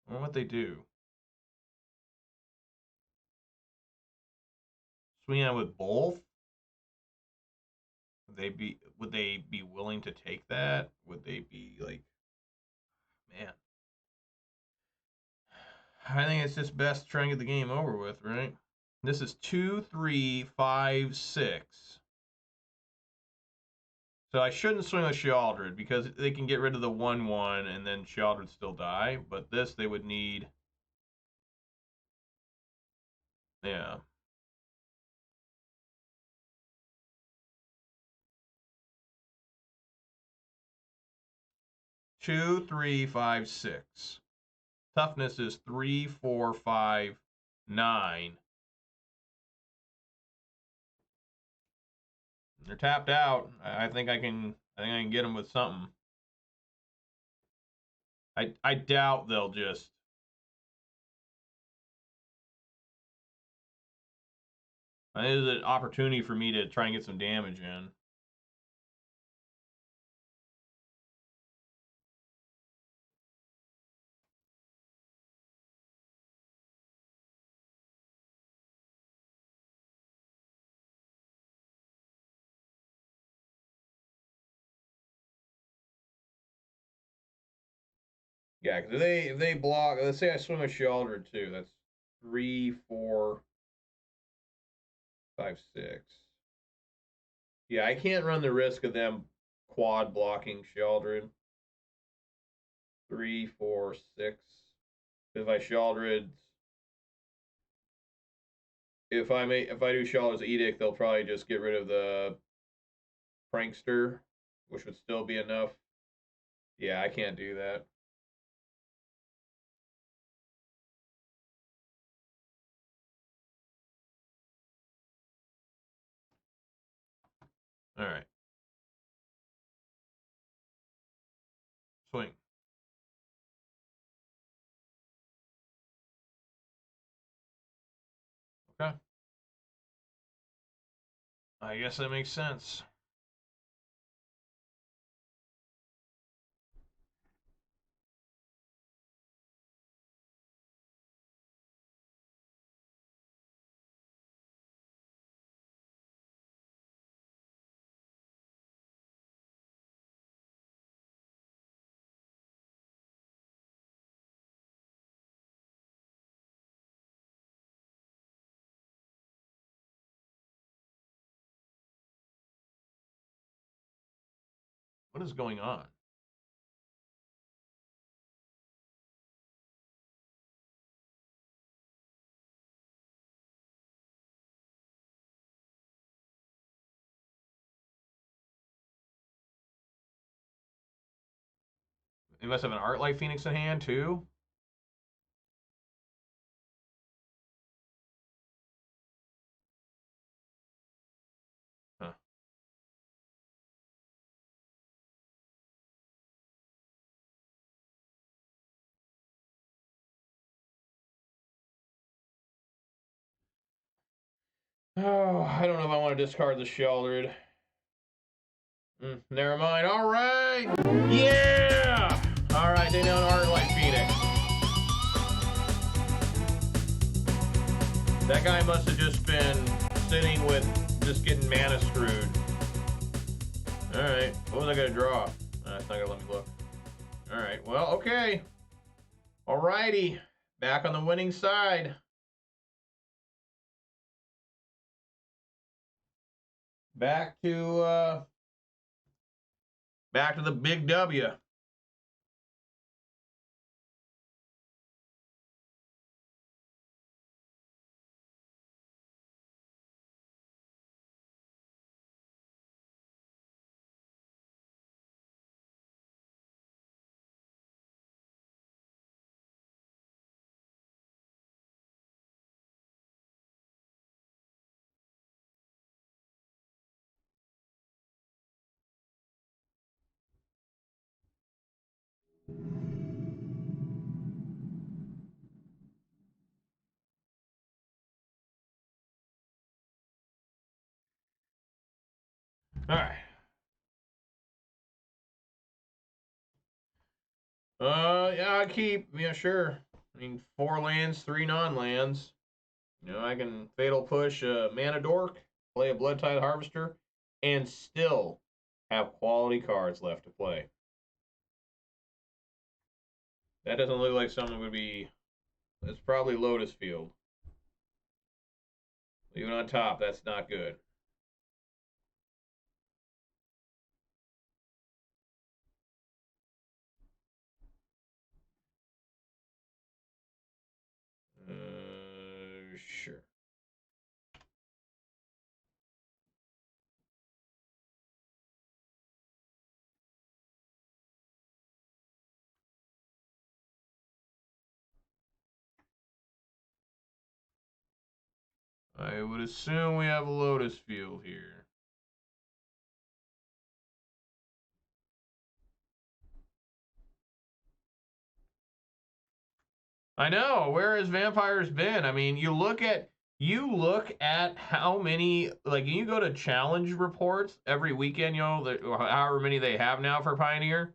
I wonder what they do. Swing at with both? Would they be willing to take that? Would they be like, man? I think it's just best to try and get the game over with, right? This is 2, 3, 5, 6. So I shouldn't swing with Sheoldred because they can get rid of the 1/1 and then Sheoldred still die. But this they would need. Yeah. Two, 3, 5, 6. Toughness is 3, 4, 5, 9. They're tapped out. I think I can get them with something. I doubt they'll just. This is an opportunity for me to try and get some damage in. Yeah, because if they block, let's say I swing a Sheoldred too. That's 3, 4, 5, 6. Yeah, I can't run the risk of them quad blocking Sheoldred. 3, 4, 6. If I Sheoldred, if I do Sheoldred's Edict, they'll probably just get rid of the Prankster, which would still be enough. Yeah, I can't do that. All right. Swing. Okay. I guess that makes sense. What is going on? He must have an Archlight Phoenix in hand, too. Huh. Oh, I don't know if I want to discard the Sheoldred. Never mind. All right. Yeah! All right, they know an Archlight Phoenix. That guy must have just been sitting with just getting mana screwed. All right. What was I going to draw? It's not going to let me look. All right. Well, okay. All righty. Back on the winning side. Back to the big W. All right. Yeah, I keep. Yeah, sure. I mean, 4 lands, 3 non-lands. You know, I can Fatal Push a Mana Dork, play a Bloodtithe Harvester, and still have quality cards left to play. That doesn't look like someone would be. It's probably Lotus Field. Even on top, that's not good. Sure. I would assume we have a Lotus Field here. I know. Where has Vampires been? I mean, you look at how many, like, you go to challenge reports every weekend, you know, however many they have now for Pioneer.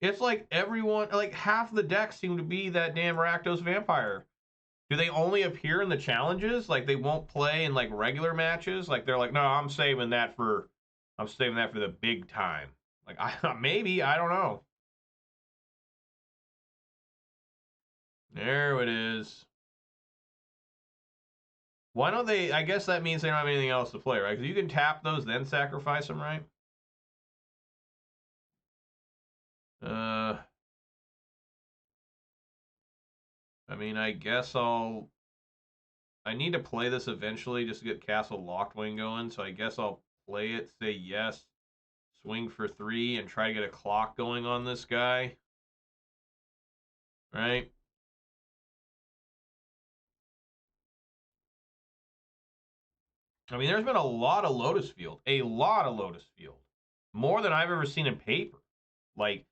It's like everyone, like half the decks seem to be that damn Rakdos Vampire. Do they only appear in the challenges? Like they won't play in like regular matches? Like they're like, no, I'm saving that for the big time. Like maybe, I don't know. There it is. Why don't they? I guess that means they don't have anything else to play, right? Because you can tap those, then sacrifice them, right? I mean, I guess I need to play this eventually just to get Castle Locthwain going, so I guess I'll play it, say yes, swing for 3, and try to get a clock going on this guy. Right? I mean, there's been a lot of Lotus Field. A lot of Lotus Field. More than I've ever seen in paper. Like,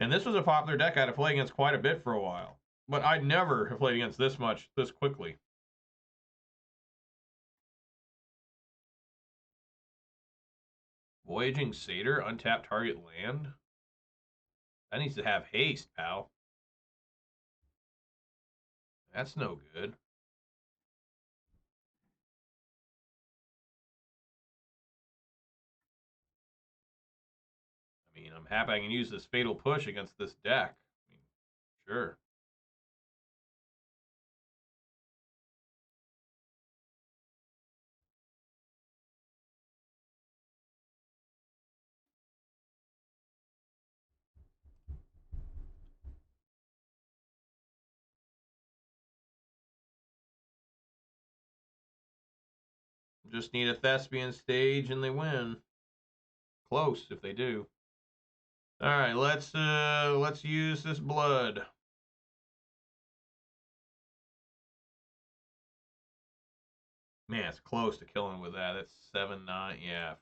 and this was a popular deck I had to play against quite a bit for a while. But I'd never have played against this much, this quickly. Voyaging Satyr, untapped target land. That needs to have haste, pal. That's no good. I mean, I'm happy I can use this Fatal Push against this deck. I mean, sure. Just need a Thespian stage and they win. Close if they do. All right, let's use this blood. Man, it's close to killing with that. That's 7-9. Yeah.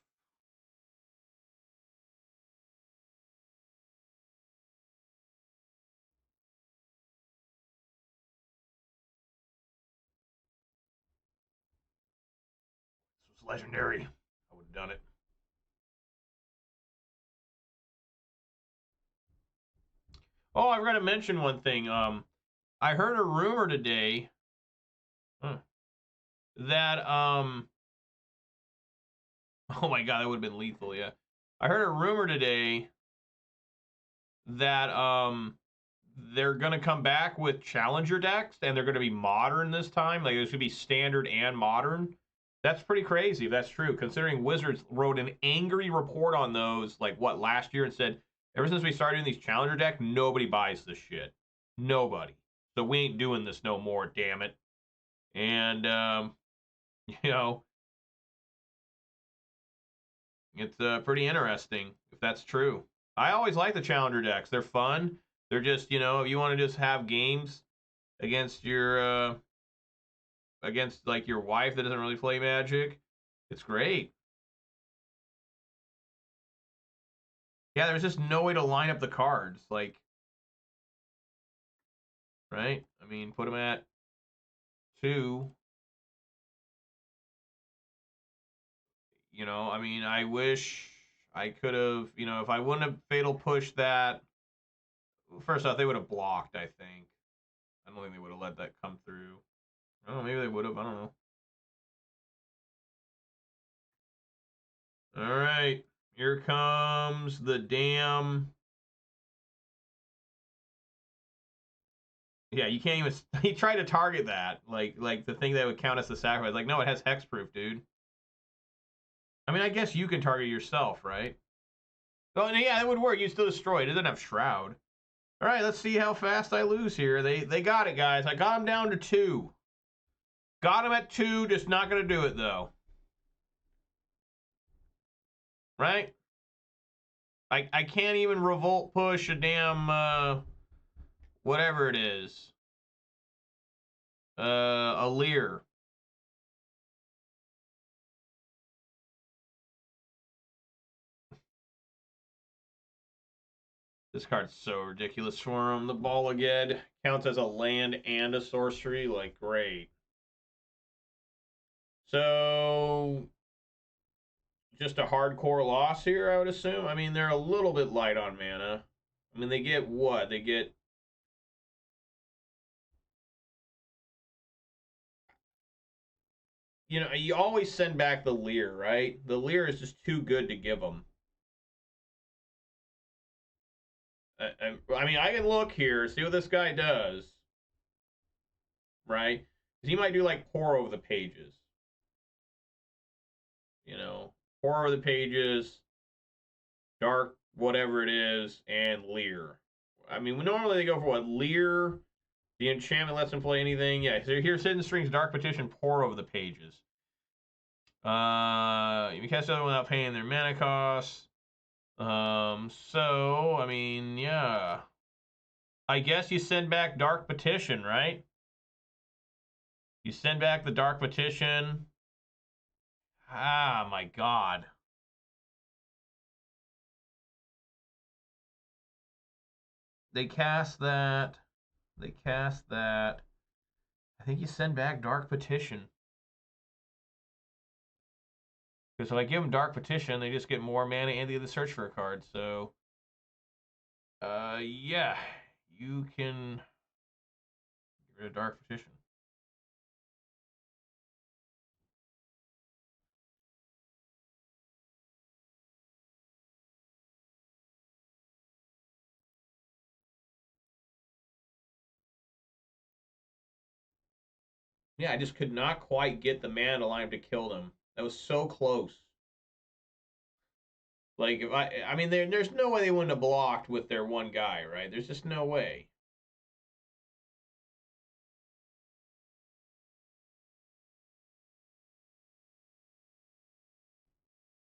This was legendary. I would have done it. Oh, I forgot to mention one thing. I heard a rumor today that oh my god, that would have been lethal, yeah. I heard a rumor today that they're gonna come back with challenger decks and they're gonna be modern this time. Like there's gonna be standard and modern. That's pretty crazy if that's true, considering Wizards wrote an angry report on those, like what, last year, and said, ever since we started doing these challenger decks, nobody buys this shit. Nobody. So we ain't doing this no more, damn it. And you know, it's pretty interesting if that's true. I always like the challenger decks. They're fun. They're just, if you want to just have games against your against like your wife that doesn't really play Magic, it's great. Yeah, there's just no way to line up the cards, like, right? I mean, put them at 2. I mean, I wish I could have, if I wouldn't have Fatal pushed that. First off, they would have blocked, I think. I don't think they would have let that come through. I don't know, maybe they would have. I don't know. All right, here comes the damn. Yeah, you can't even. He tried to target that, like the thing that would count as the sacrifice. Like, no, it has hexproof, dude. I mean, I guess you can target yourself, right? Oh, yeah, it would work. You still destroy it. It doesn't have shroud. All right, let's see how fast I lose here. They got it, guys. I got them down to 2. Got them at 2. Just not gonna do it though. Right? I can't even revolt push a damn whatever it is. A Leer. This card's so ridiculous for him. The Ball again counts as a land and a sorcery. Like, great. So, just a hardcore loss here, I would assume. I mean, they're a little bit light on mana. I mean, they get what? They get... you always send back the Leer, right? The Leer is just too good to give them. I mean, I can look here, see what this guy does. Right? He might do like pour over the pages. Pour over the pages, dark, whatever it is, and Leer. I mean, normally they go for what? Leer, the enchantment lets him play anything. Yeah, so here's Hidden Strings, Dark Petition, pour over the pages. You can cast the other one without paying their mana costs. So, I mean, yeah. I guess you send back Dark Petition, right? You send back the Dark Petition. Ah, my God. They cast that. They cast that. I think you send back Dark Petition. Because if I give them Dark Petition, they just get more mana and they get to search for a card. So, yeah. You can get rid of Dark Petition. Yeah, I just could not quite get the mana to line up to kill them. That was so close. Like, if I mean, there's no way they wouldn't have blocked with their one guy, right? There's just no way.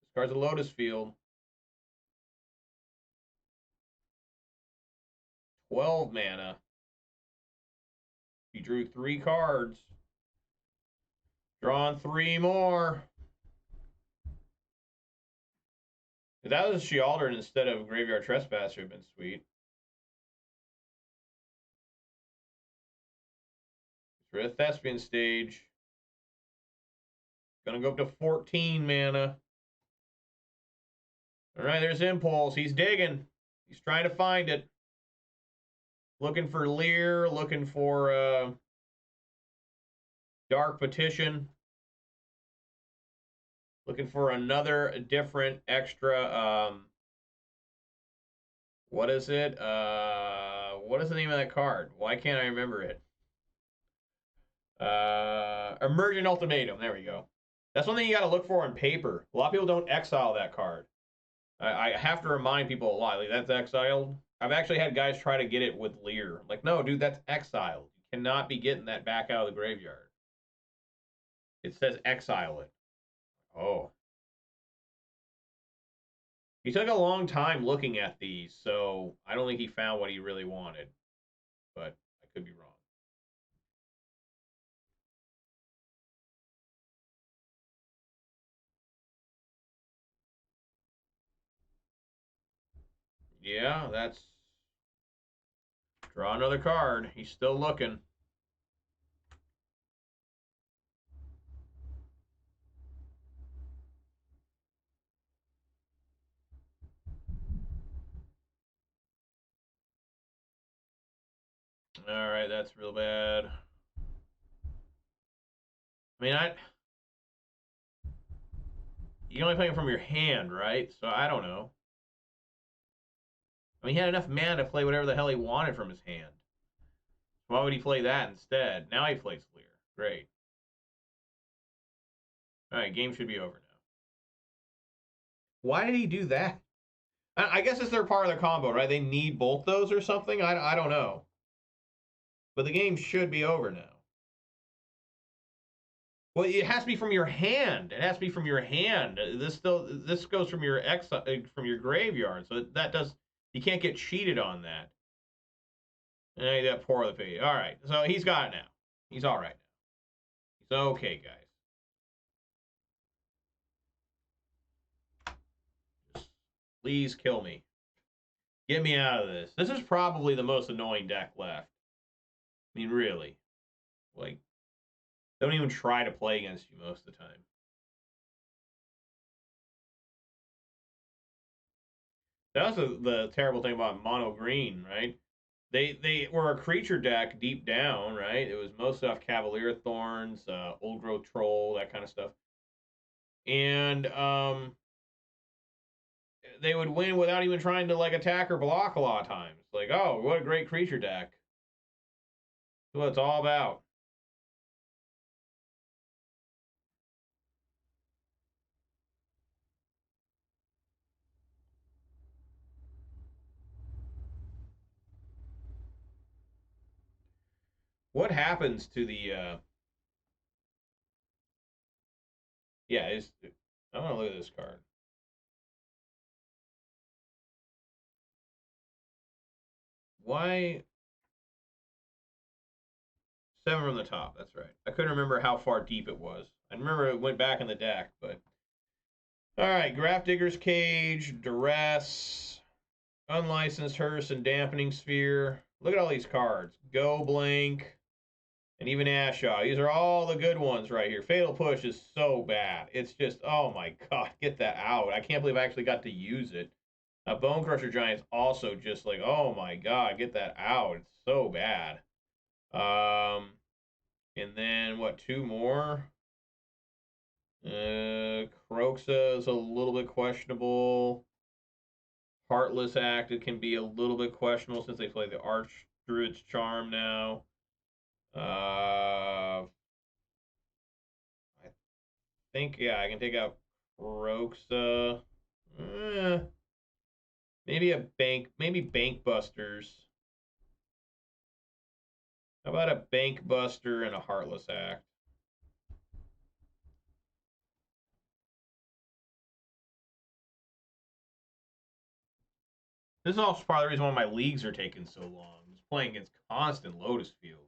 This card's a Lotus Field. 12 mana. He drew 3 cards. Drawn 3 more. If that was Sheoldred instead of Graveyard Trespasser, would have been sweet. For the Thespian stage. Gonna go up to 14 mana. Alright, there's Impulse. He's digging. He's trying to find it. Looking for Leer, looking for Dark Petition. Looking for another different extra, what is it? What is the name of that card? Why can't I remember it? Emergent Ultimatum. There we go. That's one thing you got to look for on paper. A lot of people don't exile that card. I have to remind people a lot. Like, that's exiled. I've actually had guys try to get it with Leer. Like, no, dude, that's exiled. You cannot be getting that back out of the graveyard. It says exile it. Oh. He took a long time looking at these, so I don't think he found what he really wanted. But I could be wrong. Yeah, that's... Draw another card. He's still looking. Alright, that's real bad. I mean, you can only play it from your hand, right? So I don't know. I mean, he had enough mana to play whatever the hell he wanted from his hand. Why would he play that instead? Now he plays Leer. Great. Alright, game should be over now. Why did he do that? I guess it's their part of the combo, right? They need both those or something? I don't know. But the game should be over now. Well, it has to be from your hand. It has to be from your hand. This goes from your graveyard, so that does, you can't get cheated on that. And that poor the page. All right, so he's got it now. He's all right now. He's okay, guys. Just please kill me. Get me out of this. This is probably the most annoying deck left. I mean, really. Like, don't even try to play against you most of the time. That was the terrible thing about mono green, right? They were a creature deck deep down, right? It was most off Cavalier Thorns, Old Growth Troll, that kind of stuff. And they would win without even trying to like attack or block a lot of times. Like, oh, what a great creature deck. That's what it's all about. What happens to the yeah, I want to look at this card. Why 7 from the top, that's right. I couldn't remember how far deep it was. I remember it went back in the deck, but alright, Grafdigger's Cage, Duress, Unlicensed Hearse, and Dampening Sphere. Look at all these cards. Go Blink, and even Ashaw. These are all the good ones right here. Fatal Push is so bad. It's just, oh my god, get that out. I can't believe I actually got to use it. Bonecrusher Giant is also just like, oh my god, get that out. It's so bad. And then, what, 2 more? Kroxa is a little bit questionable. Heartless Act, it can be a little bit questionable since they play the Archdruid's Charm now. I think, yeah, I can take out Kroxa. Maybe Bankbusters. How about a Bankbuster and a Heartless Act? This is also part of the reason why my leagues are taking so long. playing against constant Lotus Field.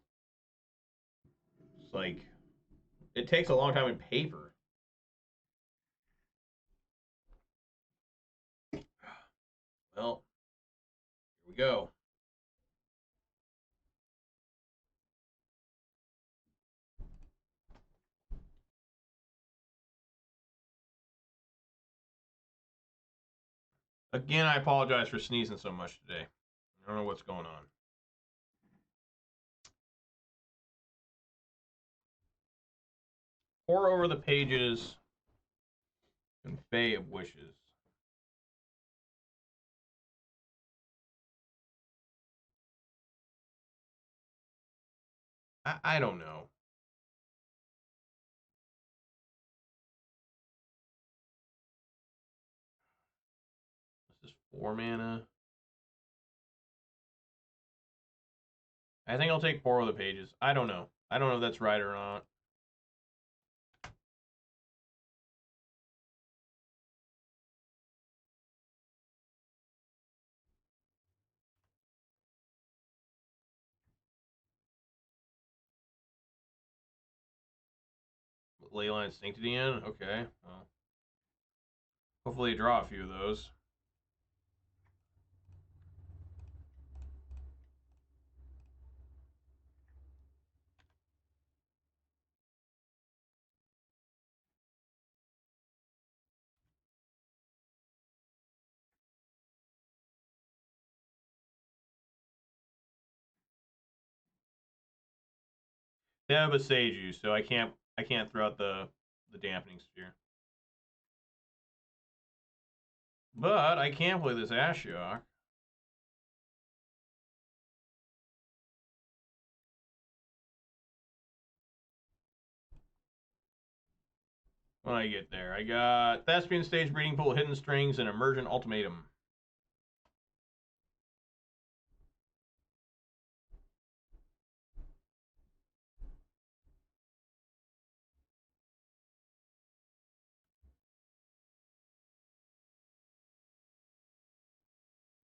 It's like, it takes a long time in paper. Well, here we go. Again, I apologize for sneezing so much today. I don't know what's going on. Pour over the pages and Fae of Wishes. I don't know. This is 4 mana. I think I'll take 4 of the pages. I don't know. I don't know if that's right or not. Leyline Sanctity in? Okay. Well, hopefully you draw a few of those. They have a Seiju, so I can't throw out the dampening sphere. But I can play this Ashiok. When I get there, I got Thespian Stage, Breeding Pool, Hidden Strings, and Emergent Ultimatum.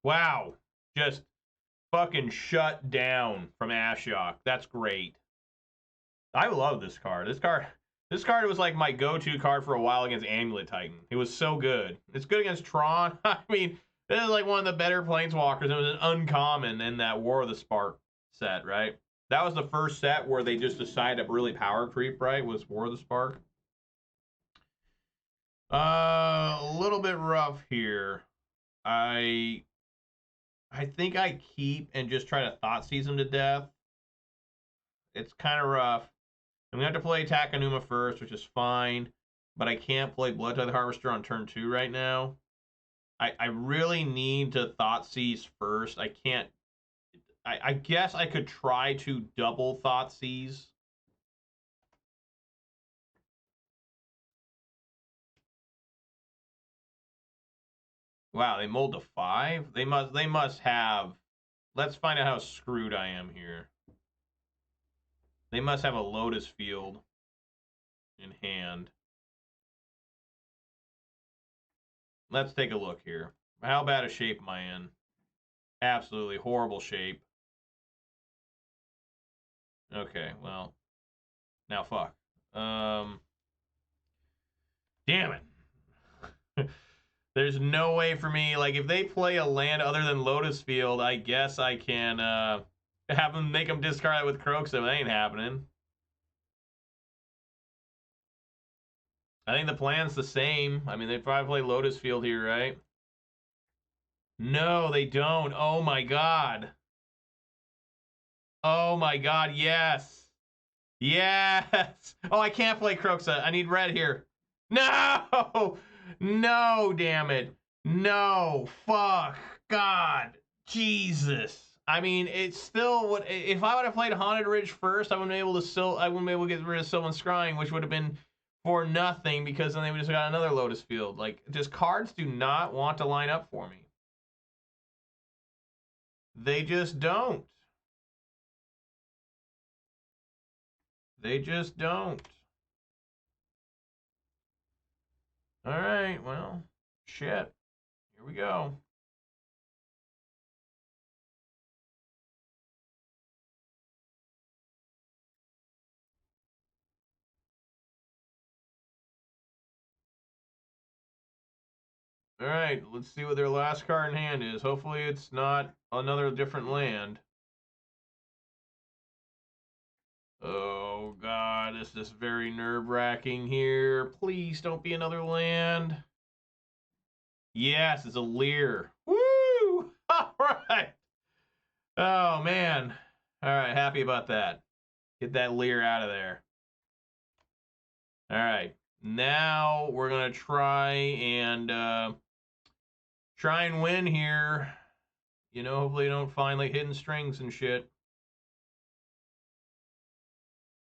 Wow. Just fucking shut down from Ashiok. That's great. I love this card. This card was like my go-to card for a while against Amulet Titan. It was so good. It's good against Tron. I mean, this is like one of the better Planeswalkers. It was an uncommon in that War of the Spark set, right? That was the first set where they just decided to really power creep, right? Was War of the Spark. A little bit rough here. I think I keep and just try to Thoughtseize him to death. It's kind of rough. I'm going to have to play Takenuma first, which is fine. But I can't play Bloodtithe Harvester on turn 2 right now. I really need to Thoughtseize first. I can't... I guess I could try to double Thoughtseize. Wow, they mulled to 5? They must have... Let's find out how screwed I am here. They must have a Lotus Field in hand. Let's take a look here. How bad a shape am I in? Absolutely horrible shape. Okay, well, now fuck. Damn it. There's no way for me, like, if they play a land other than Lotus Field, I guess I can have them make them discard it with Kroxa, but that ain't happening. I think the plan's the same. I mean, they'd probably play Lotus Field here, right? No, they don't. Oh my god. Oh my god, yes. Yes. Oh, I can't play Kroxa. I need red here. No. No, damn it. No. Fuck. God. Jesus. I mean, it's still what if I would have played Haunted Ridge first, I wouldn't be able to get rid of Sylvan Scrying, which would have been for nothing because then they would just got another Lotus Field. Like, just cards do not want to line up for me. They just don't. They just don't. All right, well, shit. Here we go. All right, let's see what their last card in hand is. Hopefully it's not another different land. Oh, God, this is very nerve-wracking here. Please don't be another land. Yes, it's a Leer. Woo! All right. Oh, man. All right, happy about that. Get that Leer out of there. All right. Now we're going to try and win here. You know, hopefully you don't find, like, hidden strings and shit.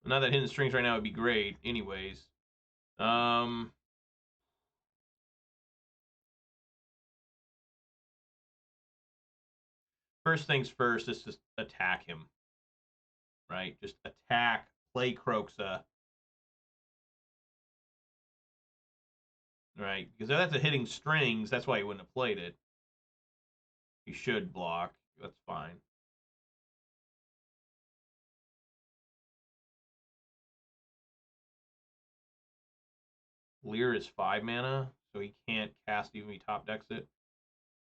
Not that hidden strings right now would be great, anyways. First things first is just attack him. Right? Just attack, play Kroxa. Right? Because if that's a hitting strings, that's why he wouldn't have played it. He should block. That's fine. Leer is 5 mana, so he can't cast even if he top decks it.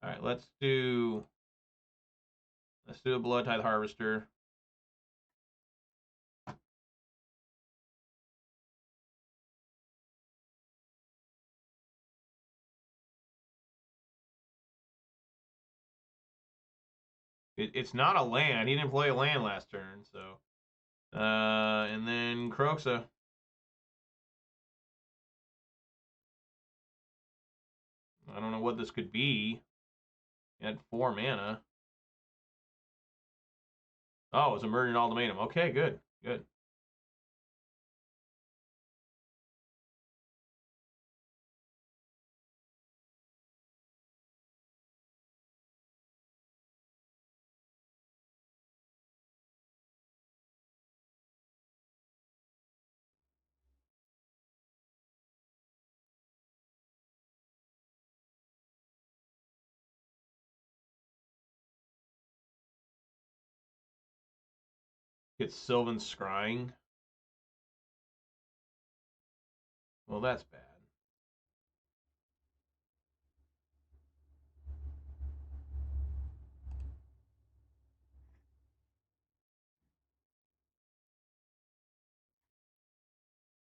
Alright, let's do a Bloodtithe Harvester. It's not a land. He didn't play a land last turn, so. And then Kroxa. I don't know what this could be. He had 4 mana. Oh, it's Emergent Ultimatum. Okay, good. Good. Get Sylvan Scrying. Well, that's bad.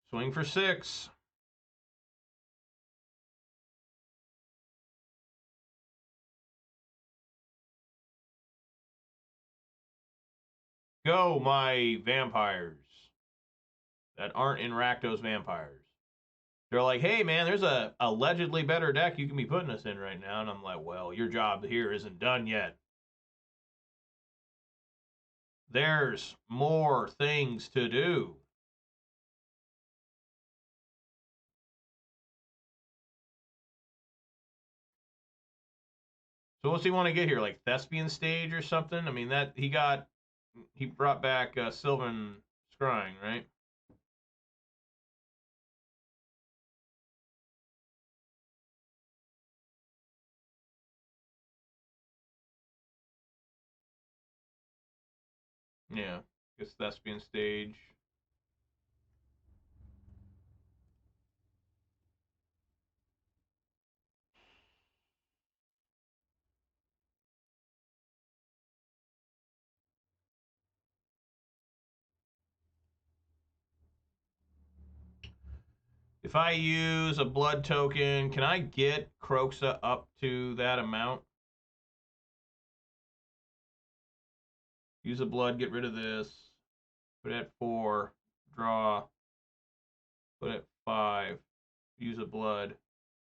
Swing for 6. Go, my vampires that aren't in Rakdos Vampires. They're like, hey, man, there's a allegedly better deck you can be putting us in right now. And I'm like, well, your job here isn't done yet. There's more things to do. So what's he want to get here? Like Thespian Stage or something? I mean, that he brought back Sylvan Scrying, right? Yeah, I guess Thespian Stage. If I use a blood token, can I get Kroxa up to that amount? Use a blood, get rid of this. Put it at 4. Draw. Put it at 5. Use a blood.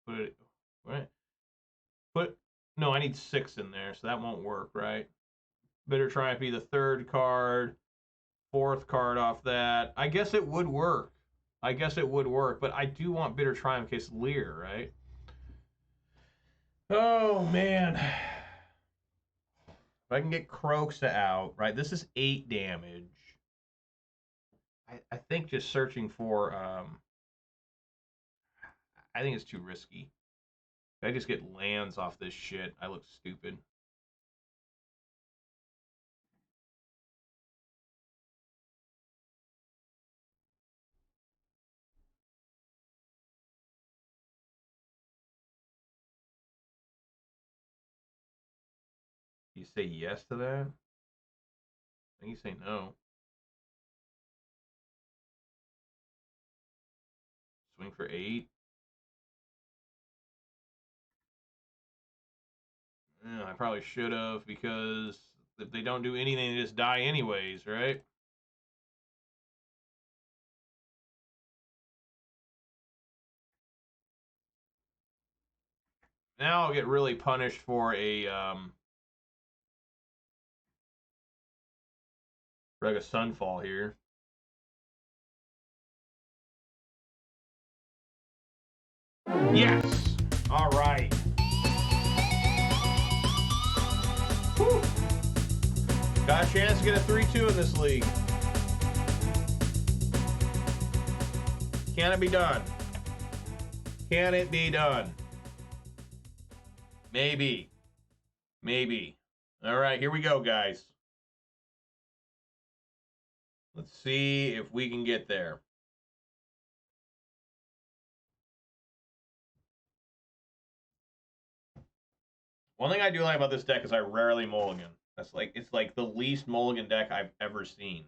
Put it, right? No, I need 6 in there, so that won't work, right? Bitter Triumph be the 3rd card. 4th card off that. I guess it would work. But I do want Bitter Triumph in case Leer, right? Oh, man. If I can get Kroxa out, right? This is 8 damage. I think just searching for, I think it's too risky. If I just get lands off this shit, I look stupid. You say yes to that? I think you say no. Swing for 8. Yeah, I probably should have, because if they don't do anything, they just die anyways, right? Now I'll get really punished for a like a Sunfall here. Yes! All right. Whew. Got a chance to get a 3-2 in this league. Can it be done? Can it be done? Maybe. Maybe. All right, here we go, guys. Let's see if we can get there. One thing I do like about this deck is I rarely mulligan. It's like the least mulligan deck I've ever seen.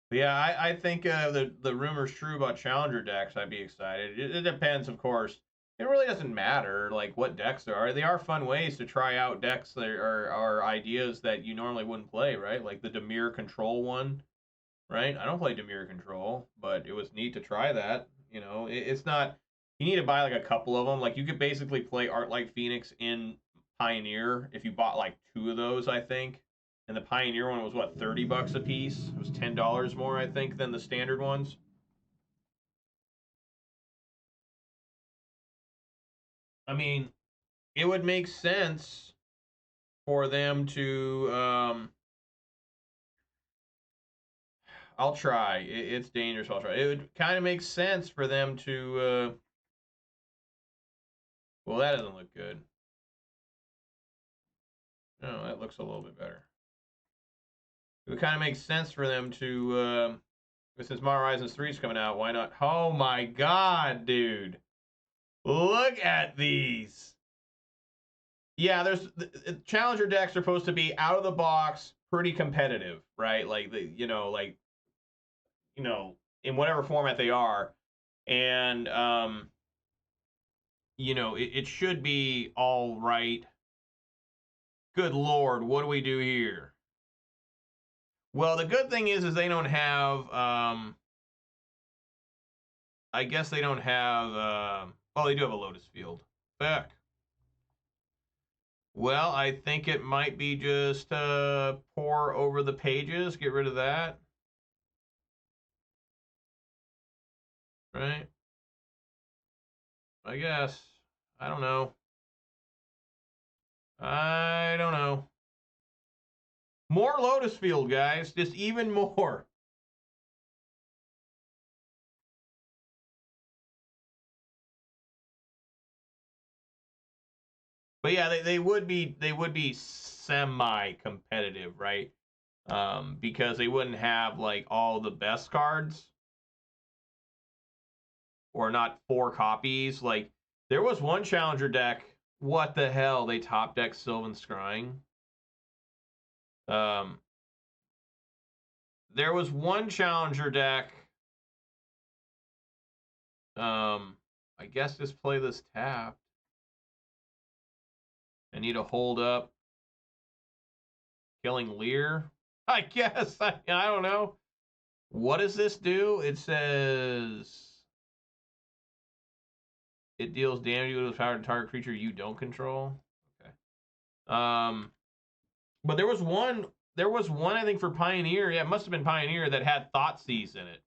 But yeah, I think the rumor's true about challenger decks. I'd be excited. It depends, of course. It really doesn't matter like what decks there are. They are fun ways to try out decks that are ideas that you normally wouldn't play, right? Like the Dimir Control one, right? I don't play Dimir Control, but it was neat to try that. You know, it's not. You need to buy like a couple of them. Like you could basically play Archlight Phoenix in Pioneer if you bought like 2 of those, I think. And the Pioneer one was what, $30 a piece? It was $10 more, I think, than the standard ones. I mean, it would make sense for them to. I'll try. It's dangerous. I'll try. It would kind of make sense for them to. Well, that doesn't look good. No, that looks a little bit better. It would kind of make sense for them to. Since Modern Horizons 3 is coming out, why not? Oh my god, dude. Look at these. Yeah, there's challenger decks are supposed to be out of the box, pretty competitive, right? Like in whatever format they are, and it should be all right. Good lord, what do we do here? Well, the good thing is they don't have. I guess they don't have. Well, they do have a Lotus field. Back. Well, I think it might be just pour over the pages, get rid of that. Right? I guess. I don't know. I don't know. More Lotus field, guys. Just even more. But yeah, they would be semi-competitive, right? Because they wouldn't have like all the best cards, or not 4 copies. Like there was one challenger deck. What the hell? They top deck Sylvan Scrying. There was one challenger deck. I guess just play this tapped. I need to hold up Killing Lear. I guess. I don't know. What does this do? It says it deals damage with power to target creature you don't control. Okay. But there was one I think for Pioneer. Yeah, it must have been Pioneer that had Thoughtseize in it.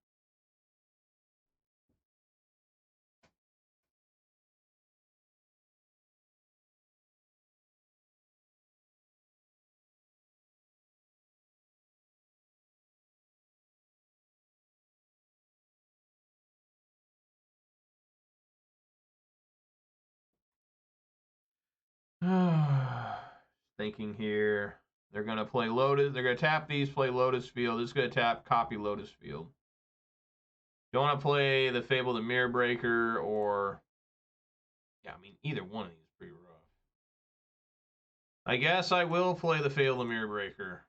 Thinking here. They're going to play Lotus. They're going to tap these, play Lotus Field. This is going to tap, copy Lotus Field. Don't want to play the Fable the Mirror Breaker or... Yeah, I mean, either one of these is pretty rough. I guess I will play the Fable the Mirror Breaker.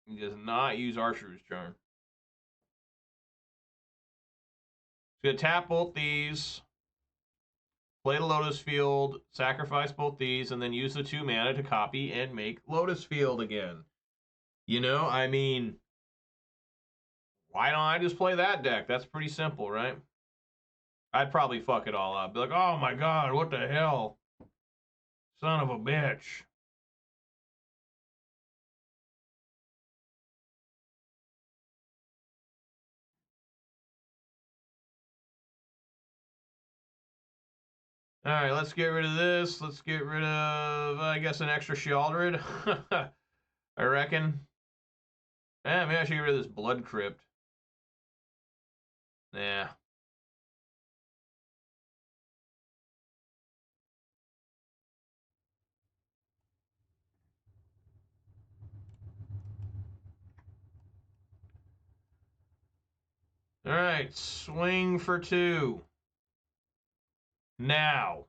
He does not use Archer's Charm. He's going to tap both these, play the Lotus Field, sacrifice both these, and then use the 2 mana to copy and make Lotus Field again. You know, I mean, why don't I just play that deck? That's pretty simple, right? I'd probably fuck it all up. Be like, oh my god, what the hell? Son of a bitch. All right, let's get rid of this. Let's get rid of, I guess, an extra Sheoldred. I reckon. Maybe I should get rid of this Blood Crypt. Yeah. All right, swing for 2. Now,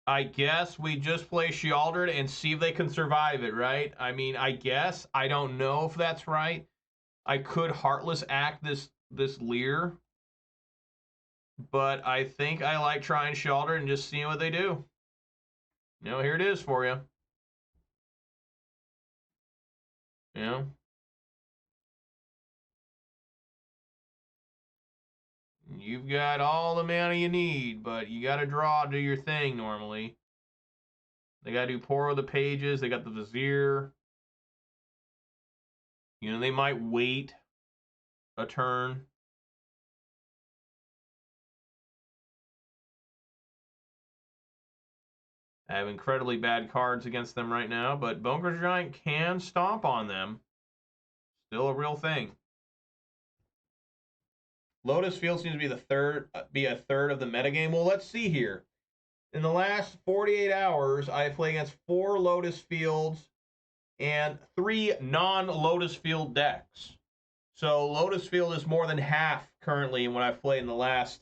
I guess we just play Sheoldred and see if they can survive it, right? I mean, I guess. I don't know if that's right. I could Heartless Act this Leer, but I think I like trying Sheoldred and just seeing what they do. You know, here it is for you. You know? You've got all the mana you need, but you got to draw to do your thing normally. They got to do Pour the Pages. They got the Vizier. You know, they might wait a turn. I have incredibly bad cards against them right now, but Bonecrusher Giant can stomp on them. Still a real thing. Lotus Field seems to be a third of the metagame. Well, let's see here. In the last 48 hours, I played against 4 Lotus Fields and 3 non-Lotus Field decks. So Lotus Field is more than half currently in what I've played in the last...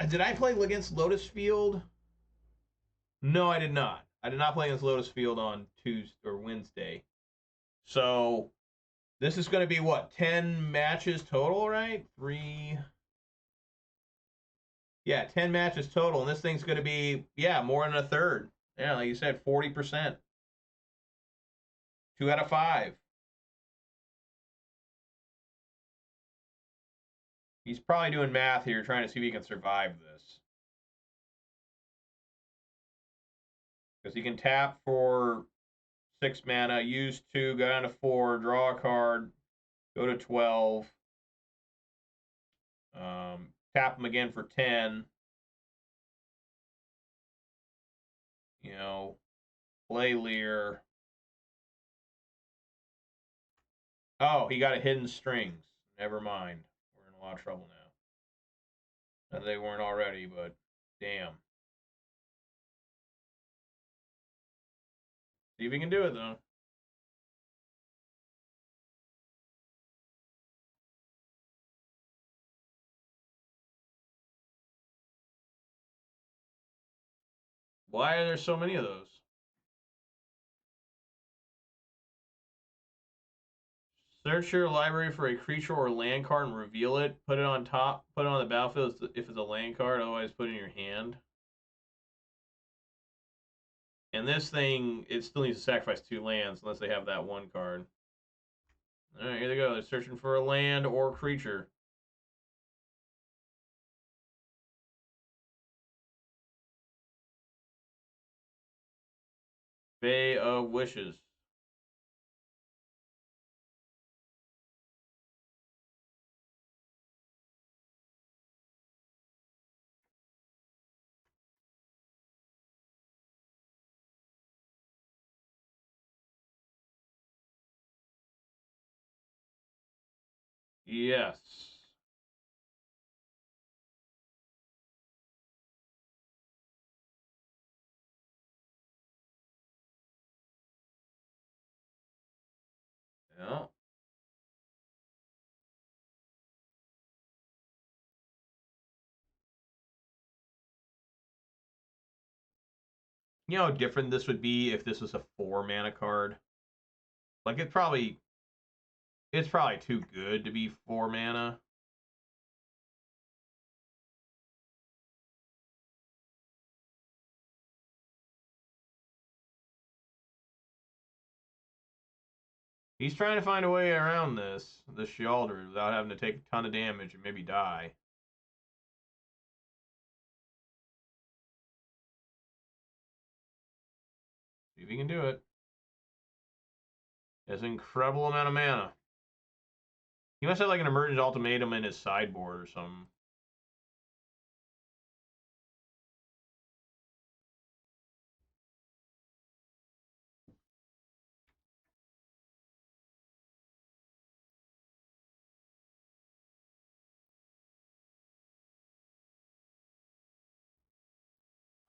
Did I play against Lotus Field? No, I did not. I did not play against Lotus Field on Tuesday or Wednesday. So this is going to be what, 10 matches total, right? 3. Yeah, 10 matches total, and this thing's going to be, yeah, more than a third. Yeah, like you said, 40%. 2 out of 5. He's probably doing math here, trying to see if he can survive this. Because he can tap for 6 mana, use 2, go down to 4, draw a card, go to 12. Tap him again for 10. You know, play Lear. Oh, he got a Hidden Strings. Never mind. We're in a lot of trouble now. They weren't already, but damn. See if he can do it, though. Why are there so many of those? Search your library for a creature or land card and reveal it. Put it on top. Put it on the battlefield if it's a land card. Otherwise, put it in your hand. And this thing, it still needs to sacrifice 2 lands unless they have that 1 card. All right, here they go. They're searching for a land or creature. Bay of Wishes. Yes. Yeah. You know how different this would be if this was a 4-mana card? Like, it's probably too good to be 4 mana. He's trying to find a way around this Sheoldred without having to take a ton of damage and maybe die. See if he can do it. He has an incredible amount of mana. He must have like an emergent ultimatum in his sideboard or something.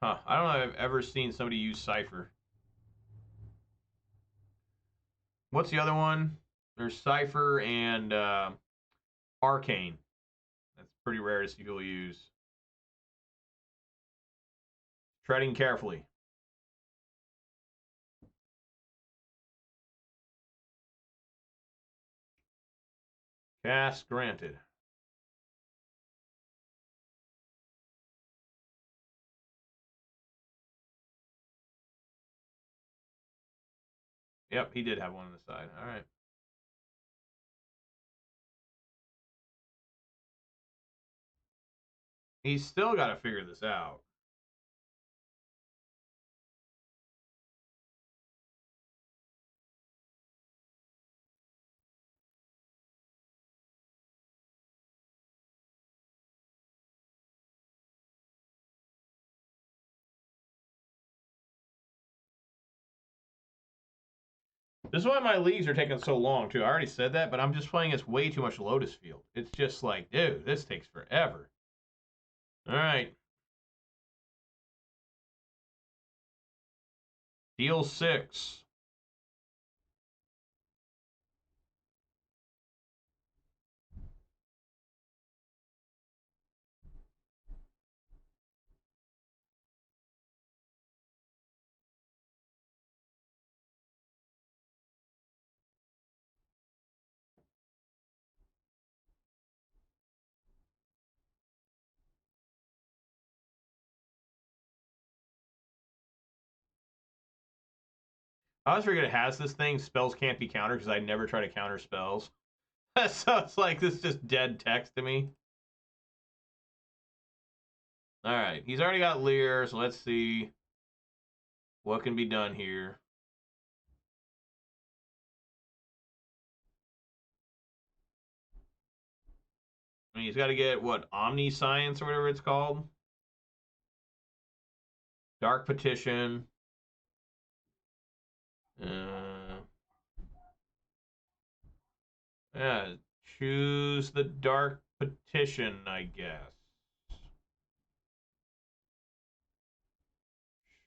Huh. I don't know if I've ever seen somebody use Cypher. What's the other one? There's Cypher and Arcane. That's pretty rare to see people use. Treading carefully. Cast granted. Yep, he did have one on the side. All right. He's still got to figure this out. This is why my leagues are taking so long, too. I already said that, but I'm just playing as way too much Lotus Field. It's just like, dude, this takes forever. All right. Deal 6. I always forget it has this thing, spells can't be countered, because I never try to counter spells. So it's like, this is just dead text to me. All right, he's already got Leer, so let's see what can be done here. I mean, he's got to get, what, Omniscience or whatever it's called? Dark Petition. Yeah, choose the Dark Petition, I guess.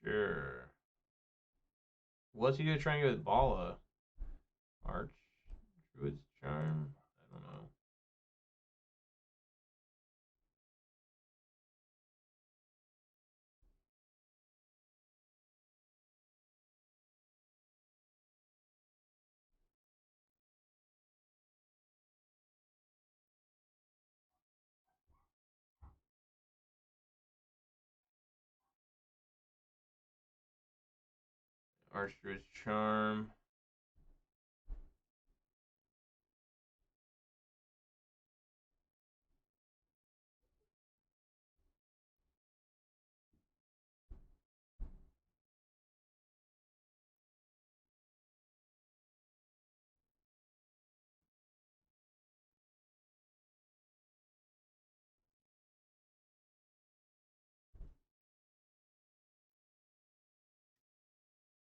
Sure. What's he gonna try and get with Bala? Arch? Druid's Charm? I don't know. Archdruid's Charm.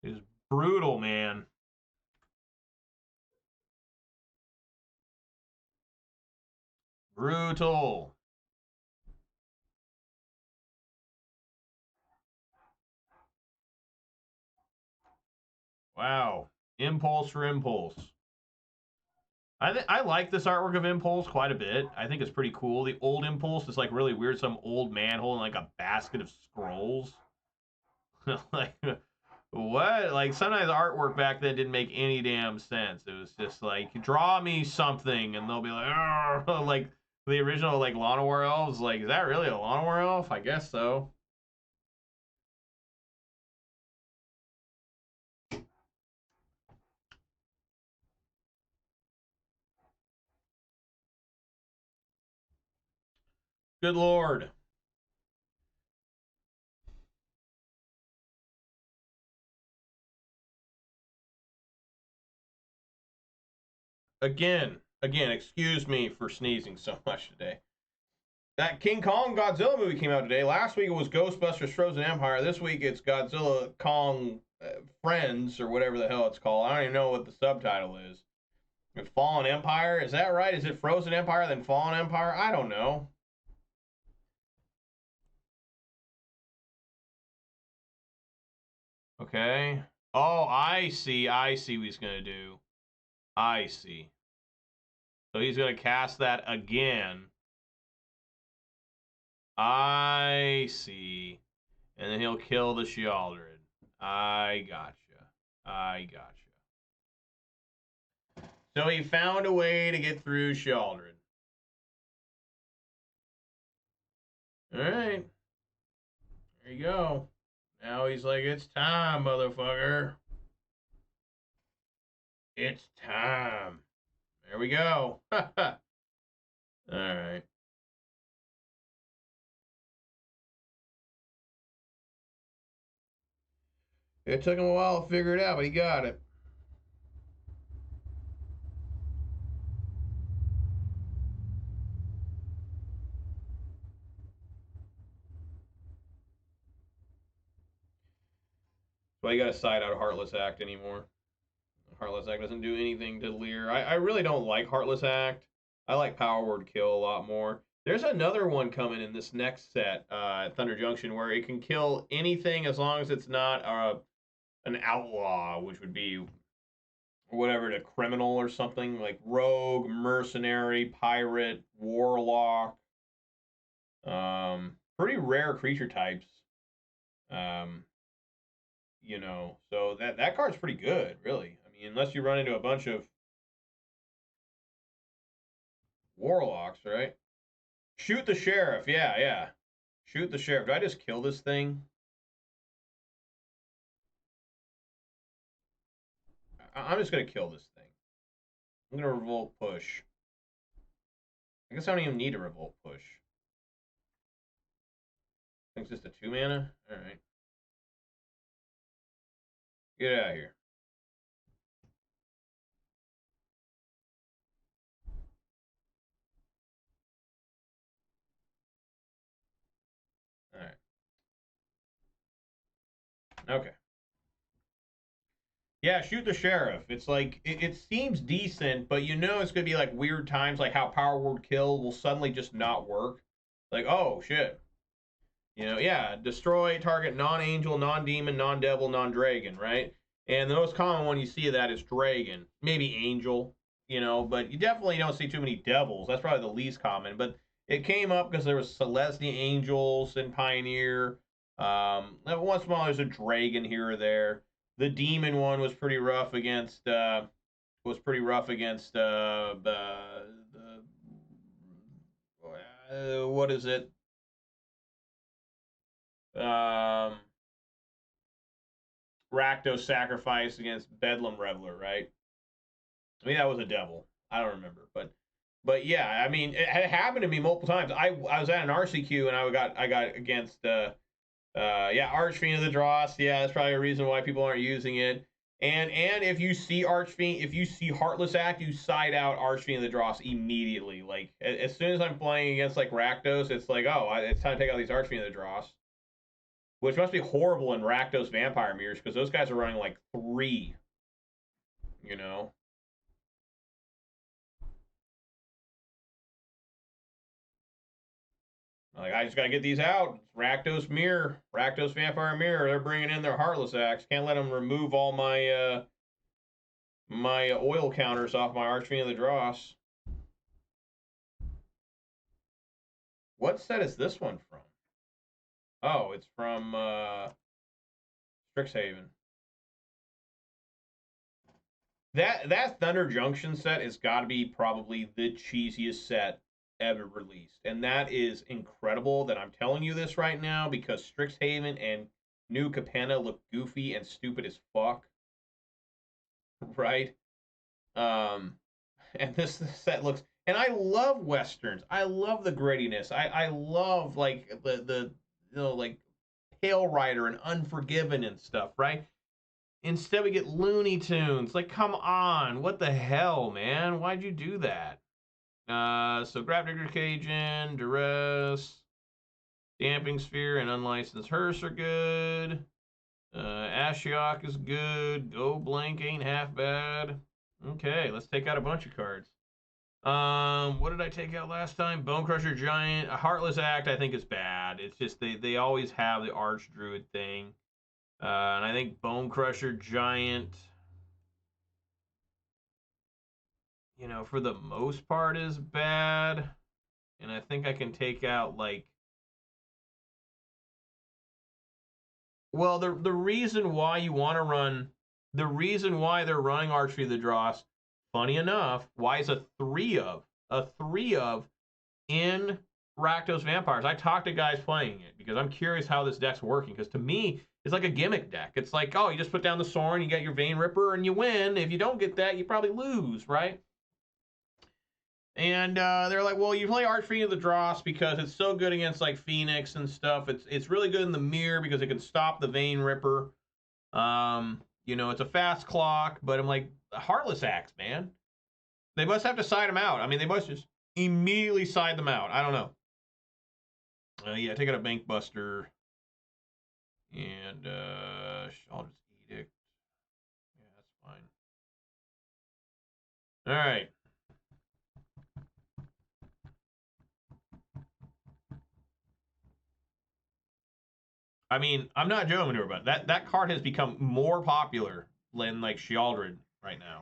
Is brutal, man. Brutal. Wow. Impulse for Impulse. I like this artwork of Impulse quite a bit. I think it's pretty cool. The old Impulse is like really weird. Some old man holding like a basket of scrolls. Like, what? Like, sometimes artwork back then didn't make any damn sense. It was just like, draw me something, and they'll be like, argh! Like the original like Llanowar elves. Like, is that really a Llanowar elf? I guess so. Good lord. Again, excuse me for sneezing so much today. That King Kong Godzilla movie came out today. Last week it was Ghostbusters Frozen Empire. This week it's Godzilla Kong Friends, or whatever the hell it's called. I don't even know what the subtitle is. Fallen Empire? Is that right? Is it Frozen Empire then Fallen Empire? I don't know. Okay. Oh, I see what he's going to do. I see. So he's going to cast that again. I see. And then he'll kill the Sheoldred. I gotcha. So he found a way to get through Sheoldred. Alright. There you go. Now he's like, it's time, motherfucker. It's time. There we go. Alright. It took him a while to figure it out, but he got it. Well, you got to side out Heartless Act anymore. Heartless Act doesn't do anything to Lear. I really don't like Heartless Act. I like Power Word Kill a lot more. There's another one coming in this next set at Thunder Junction where it can kill anything as long as it's not an outlaw, which would be whatever, a criminal or something, like rogue, mercenary, pirate, warlock. Pretty rare creature types. You know, so that card's pretty good, really. I mean, unless you run into a bunch of warlocks, right? Shoot the sheriff. Yeah. Shoot the sheriff. Do I just kill this thing? I'm just going to kill this thing. I'm going to revolt push. I guess I don't even need a revolt push. I think it's just a 2 mana? Alright. Get out of here. Alright. Okay. Yeah, shoot the sheriff. It's like, it seems decent, but you know it's going to be like weird times, like how Power Word Kill will suddenly just not work. Like, oh, shit. You know, yeah, destroy target non-angel, non-demon, non-devil, non-dragon, right? And the most common one you see of that is dragon, maybe angel, you know, but you definitely don't see too many devils. That's probably the least common. But it came up because there was Celestia angels in Pioneer. Once in a while there's a dragon here or there. The demon one was pretty rough against what is it? Rakdos sacrifice against Bedlam Reveler, right? I mean, that was a devil. I don't remember, but yeah, I mean, it had happened to me multiple times. I was at an RCQ and I got against Archfiend of the Dross. Yeah, that's probably a reason why people aren't using it. And if you see Heartless Act, you side out Archfiend of the Dross immediately. Like as soon as I'm playing against like Rakdos, it's like, oh, it's time to take out these Archfiend of the Dross. Which must be horrible in Rakdos Vampire Mirrors, because those guys are running like 3. You know? Like, I just gotta get these out. It's Rakdos Mirror, Rakdos Vampire Mirror. They're bringing in their Heartless Acts. Can't let them remove all my my oil counters off my Archfiend of the Dross. What set is this one from? Oh, it's from Strixhaven. That Thunder Junction set has got to be probably the cheesiest set ever released, and that is incredible that I'm telling you this right now because Strixhaven and New Capenna look goofy and stupid as fuck, right? And this set looks, and I love westerns. I love the grittiness. I love like the like Pale Rider and Unforgiven and stuff, right? Instead, we get Looney Tunes. Like, come on. What the hell, man? Why'd you do that? So Gravedigger Cajun, Duress, Damping Sphere, and Unlicensed Hearse are good. Ashiok is good. Go Blank ain't half bad. Okay, let's take out a bunch of cards. What did I take out last time? Bonecrusher Giant. A Heartless Act, I think, is bad. It's just they always have the Archdruid thing. And I think Bonecrusher Giant, you know, for the most part is bad. And I think I can take out, like... Well, the reason why you want to run... The reason why they're running Archfiend of the Dross, funny enough, why is a 3-of in Rakdos Vampires. I talked to guys playing it because I'm curious how this deck's working. Because to me, it's like a gimmick deck. It's like, oh, you just put down the Sorin, you get your Vein Ripper, and you win. If you don't get that, you probably lose, right? And they're like, well, you play Archfiend of the Dross because it's so good against like Phoenix and stuff. It's really good in the Mire because it can stop the Vein Ripper. You know, it's a fast clock, but I'm like, Heartless Acts, man. They must have to side them out. I mean, they must just immediately side them out. I don't know. Yeah, take out a Bankbuster. And I'll just Edict. Yeah, that's fine. All right. I mean, I'm not joking here, but that card has become more popular than like Sheoldred right now.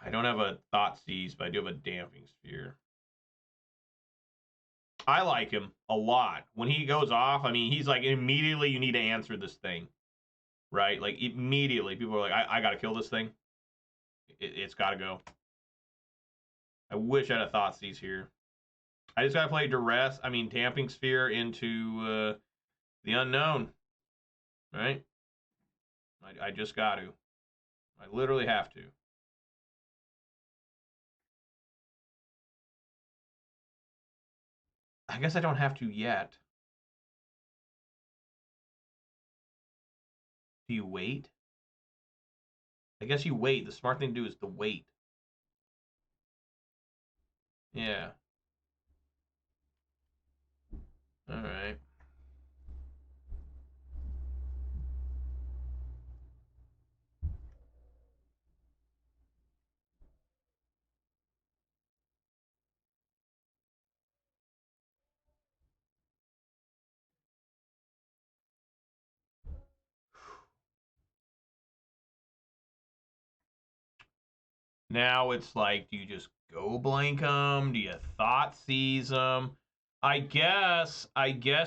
I don't have a Thoughtseize, but I do have a Damping Sphere. I like him a lot. When he goes off, I mean, he's like, immediately you need to answer this thing, right? Like, immediately. People are like, I got to kill this thing. It's got to go. I wish I had a Thoughtseize here. I just got to play Duress, Damping Sphere into the unknown, right? I just got to. I literally have to. I guess I don't have to yet. Do you wait? I guess you wait. The smart thing to do is to wait. Yeah. All right. Now it's like, do you just go blank them? Do you Thoughtseize them? I guess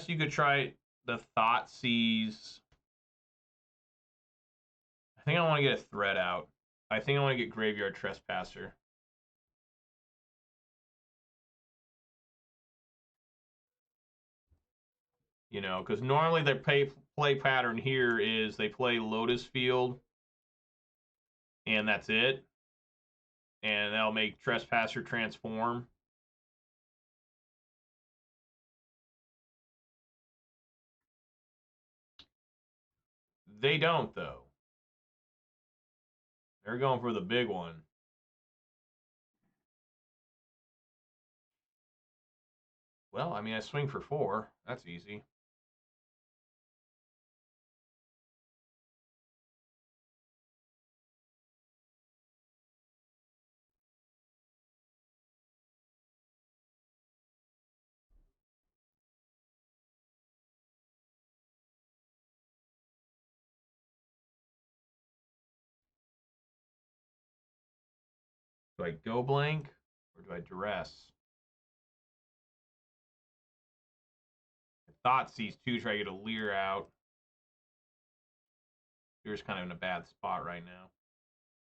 you could try the Thoughtseize. I think I want to get a threat out. I think I want to get Graveyard Trespasser. You know, because normally their play pattern here is they play Lotus Field, and that's it. And they'll make Trespasser transform. They don't, though. They're going for the big one. Well, I swing for 4. That's easy. Do I go blank or do I duress? I Thoughtseize too, try to get a Leer out. Leer's kind of in a bad spot right now.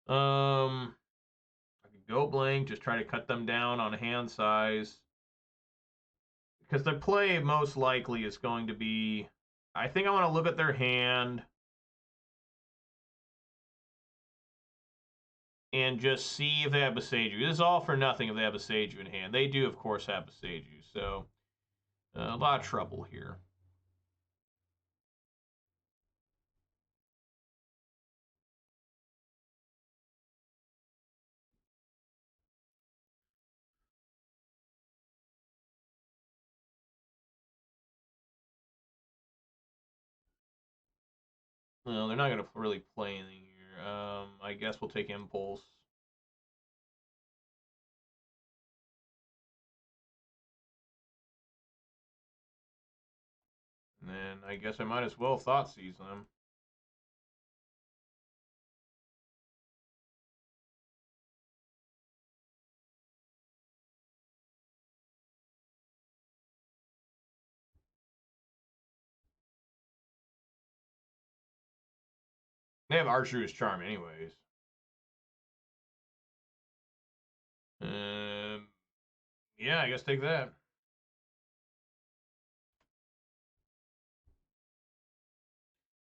I could go blank, just try to cut them down on hand size. Because the play most likely is going to be, I think I want to look at their hand and just see if they have Boseiju. This is all for nothing if they have Boseiju in hand. They do, of course, have Boseiju, so a lot of trouble here. No, they're not going to really play anything here. I guess we'll take Impulse. And then I guess I might as well Thoughtseize them. They have Archer's Charm anyways. Yeah, I guess take that.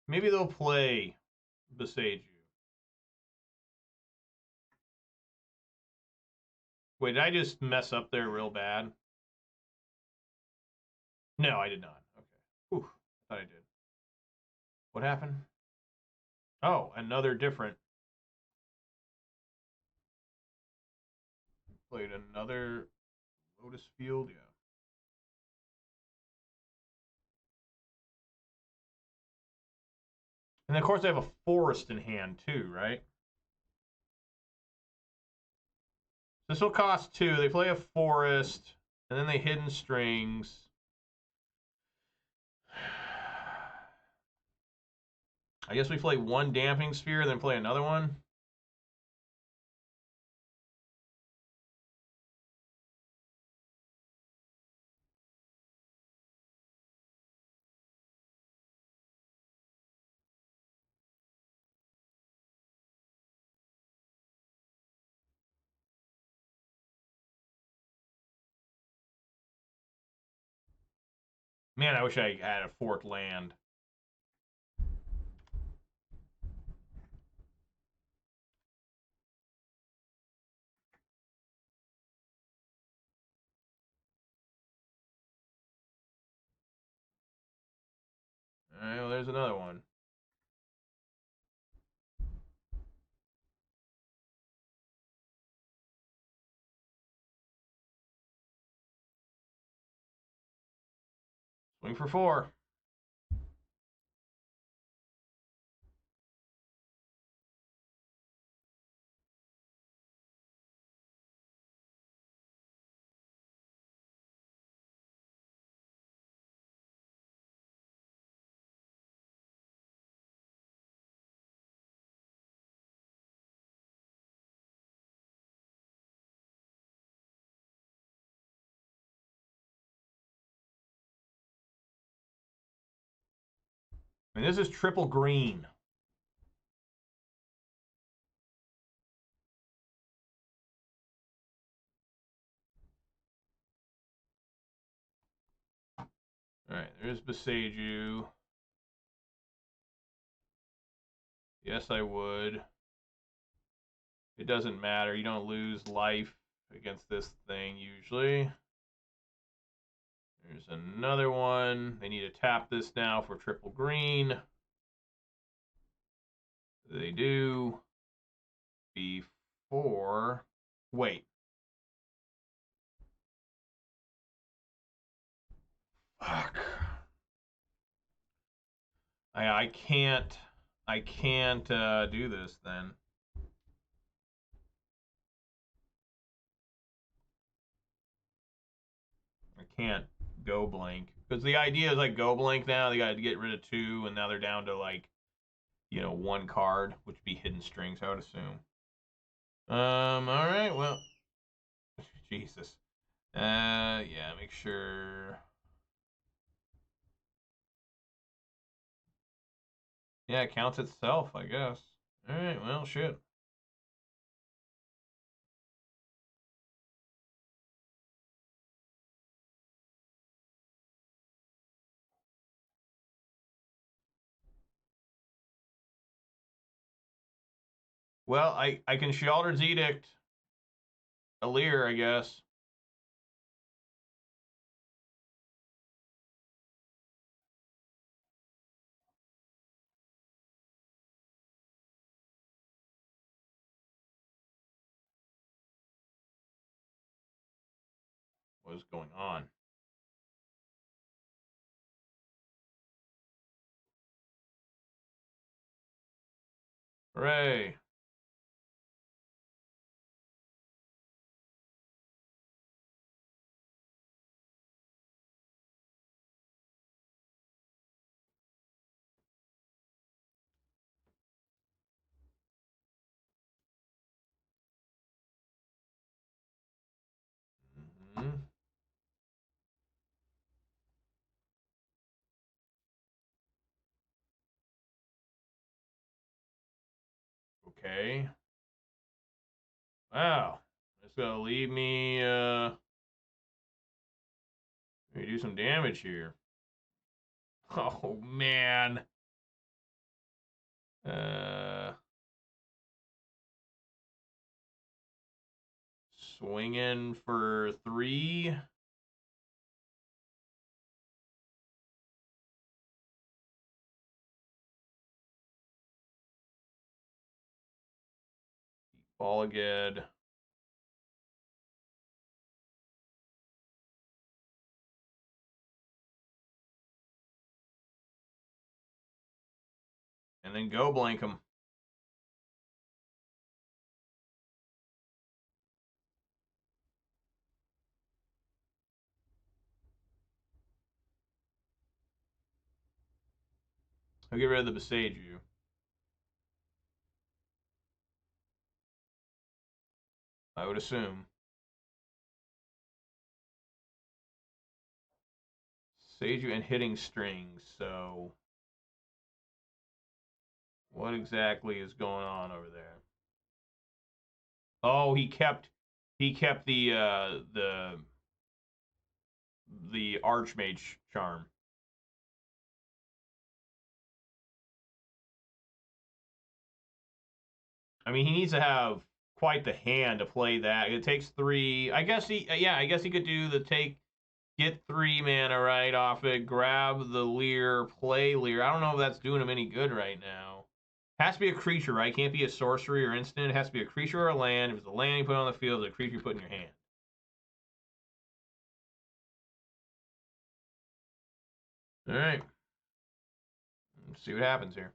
Maybe they'll play Boseiju. Wait, did I just mess up there real bad? No, I did not. Okay. Whew, I thought I did. What happened? Oh, another different. Played another Lotus Field, yeah. And of course they have a forest in hand too, right? This will cost 2. They play a forest, and then they hidden strings. I guess we play one Dampening Sphere, and then play another one. Man, I wish I had a 4th land. All right, well, there's another one. Swing for 4. I mean, this is triple green. All right, there's Boseiju. Yes, I would. It doesn't matter. You don't lose life against this thing usually. There's another one. They need to tap this now for triple green. They do. Before. Wait. Fuck. I can't do this then. I can't go blank. Because the idea is like go blank now. They got to get rid of 2, and now they're down to like, 1 card, which would be hidden strings, I would assume. All right, well, Jesus. Yeah, make sure. Yeah, it counts itself, I guess. All right, well, shit. Well, I can Sheoldred's Edict a Leer, I guess. What is going on? Hooray. Mm-hmm. Okay. Wow. It's gonna leave me let me do some damage here. Oh man. Uh Swinging for 3. Ball again. And then go blank him. I'll get rid of the Besage. I would assume. Sage and hitting strings, so what exactly is going on over there? Oh, he kept the Archmage charm. I mean, he needs to have quite the hand to play that. It takes 3. I guess he could do the get 3 mana right off it, grab the Leer, play Leer. I don't know if that's doing him any good right now. Has to be a creature, right? Can't be a sorcery or instant. It has to be a creature or a land. If it's a land you put on the field, it's a creature you put in your hand. All right. Let's see what happens here.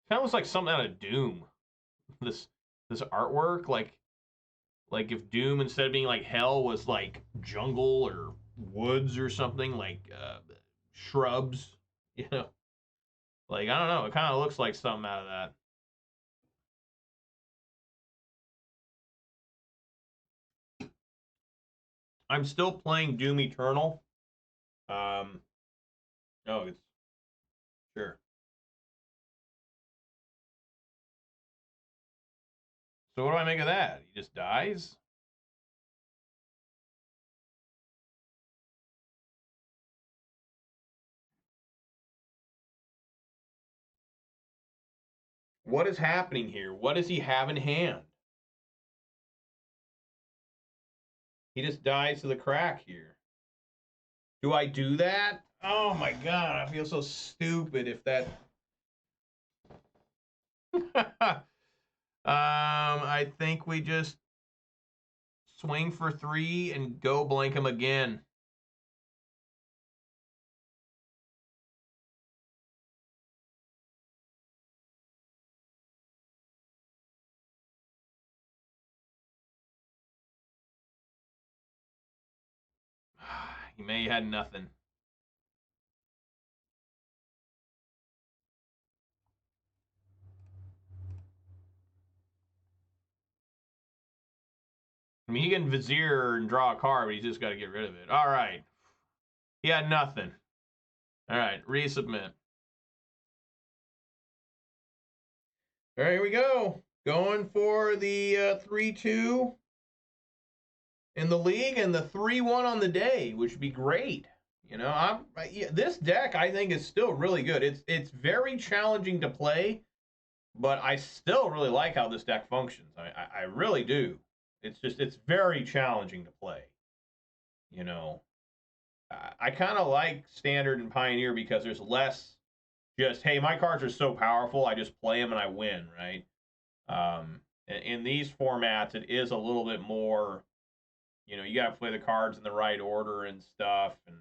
Kind of looks like something out of Doom. This artwork, like if Doom instead of being like hell was like jungle or woods or something, like shrubs, you know. Like I don't know, it kind of looks like something out of that. I'm still playing Doom Eternal. Um, oh, it's sure. So what do I make of that? He just dies? What is happening here? What does he have in hand? He just dies to the crack here. Do I do that? Oh my god, I feel so stupid if that. I think we just swing for 3 and go blank him again. He may have had nothing. I mean, he can Vizier and draw a card, but he's just got to get rid of it. All right. He had nothing. All right, resubmit. All right, here we go. Going for the 3-2 in the league and the 3-1 on the day, which would be great. You know, this deck I think is still really good. It's very challenging to play, but I still really like how this deck functions. I really do. It's very challenging to play. You know, I kind of like Standard and Pioneer because there's less just, hey, my cards are so powerful, I just play them and I win, right? In these formats, it is a little bit more, you know, you got to play the cards in the right order and stuff and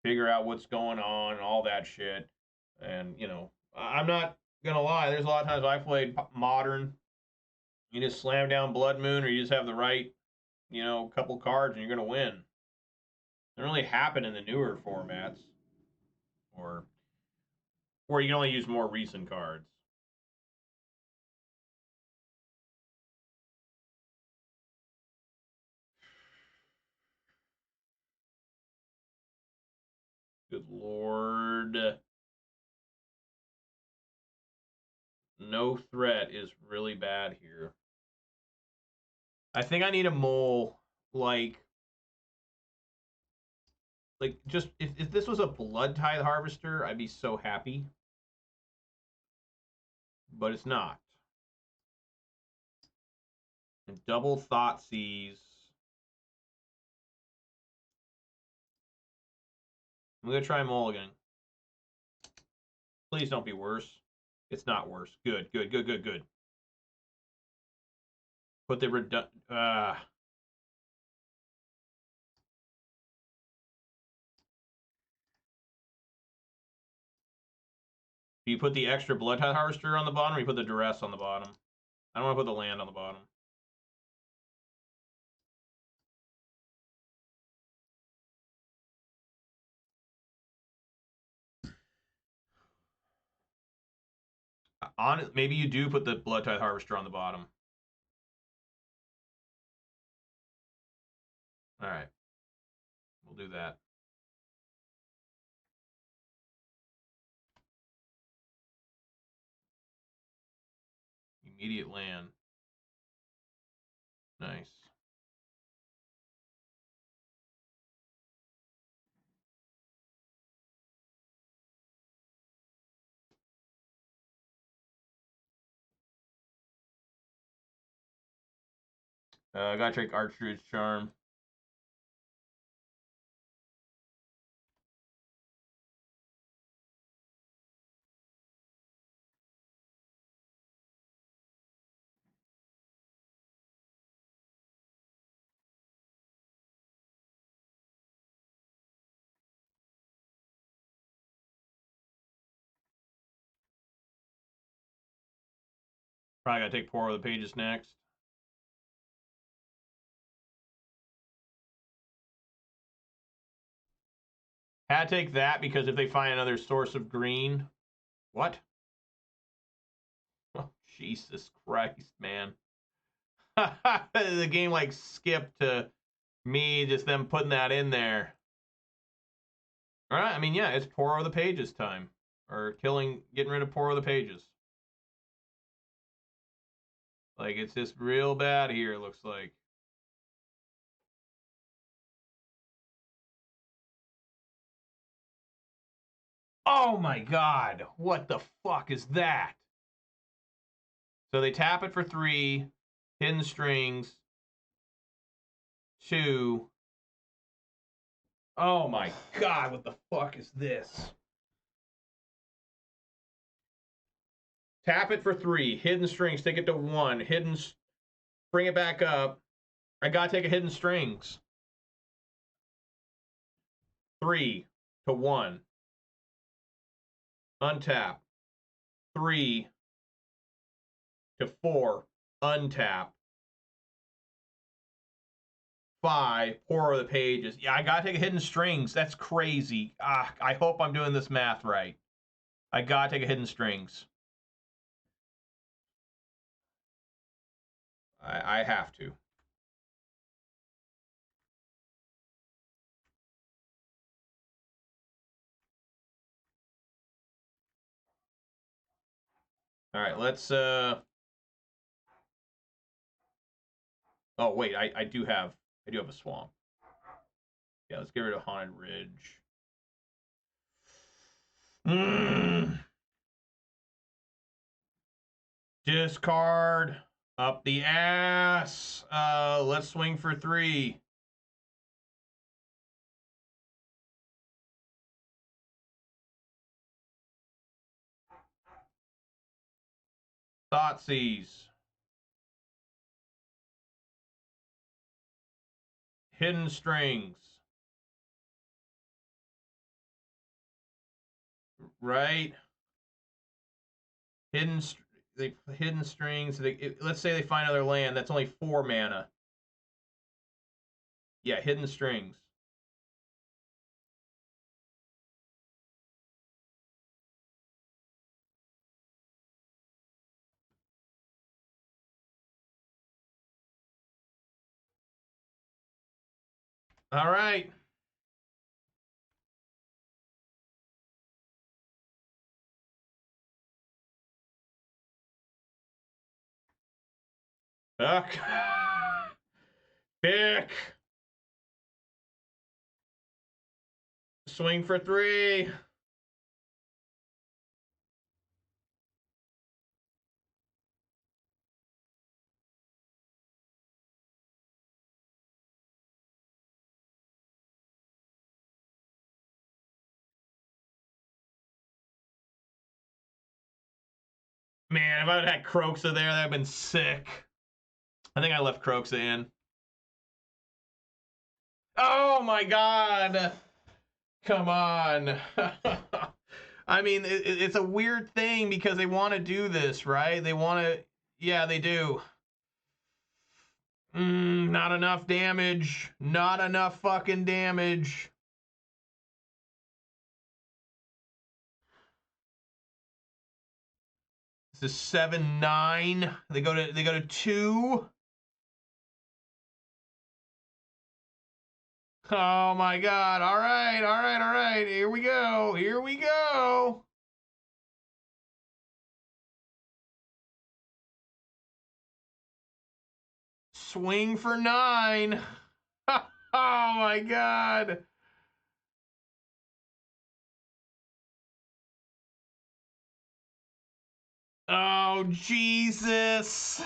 figure out what's going on and all that shit. And, you know, I'm not going to lie, there's a lot of times I played Modern. You just slam down Blood Moon or you just have the right, you know, couple cards and you're going to win. It doesn't really happen in the newer formats. Or you can only use more recent cards. Good lord. No threat is really bad here. I think I need a mole, like just, if this was a Bloodtithe Harvester, I'd be so happy. But it's not. And double Thoughtseize. I'm going to try Mulligan. Please don't be worse. It's not worse. Good, good, good, good, good. Put the Do you put the extra Bloodtithe Harvester on the bottom, or you put the Duress on the bottom? I don't want to put the land on the bottom. Maybe you do put the Bloodtithe Harvester on the bottom. All right. We'll do that. Immediate land. Nice. I gotta take Archdruid's Charm. Probably gotta take Pour Over the Pages next. Had to take that because if they find another source of green. What? Oh, Jesus Christ, man. The game like skipped to me, just them putting that in there. All right, I mean, yeah, it's Pour Over the Pages time. Or getting rid of Pour Over the Pages. Like, it's just real bad here, it looks like. Oh my god, what the fuck is that? So they tap it for 3, Hidden Strings, 2. Oh my god, what the fuck is this? Tap it for 3, Hidden Strings, take it to 1, bring it back up. I gotta take a Hidden Strings. 3 to 1. Untap. 3 to 4. Untap. 5. Poor are the pages. Yeah, I gotta take a Hidden Strings. That's crazy. I hope I'm doing this math right. I gotta take a Hidden Strings. I have to. All right, let's oh wait, I do have a swamp. Yeah, let's get rid of Haunted Ridge. Discard up the ass. Let's swing for 3. Thoughtseize. Hidden Strings. Right? Hidden Strings. Let's say they find another land. That's only 4 mana. Yeah, Hidden Strings. All right. Fuck. Pick. Swing for 3. Man, if I had Kroxa there, that'd have been sick. I think I left Kroxa in. Oh my god! Come on. I mean, it's a weird thing because they want to do this, right? They want to... Yeah, they do. Not enough damage. Not enough fucking damage. This is 7-9. They go to 2. Oh my god. All right, all right, all right. Here we go. Here we go. Swing for 9. Oh my god. Oh, Jesus.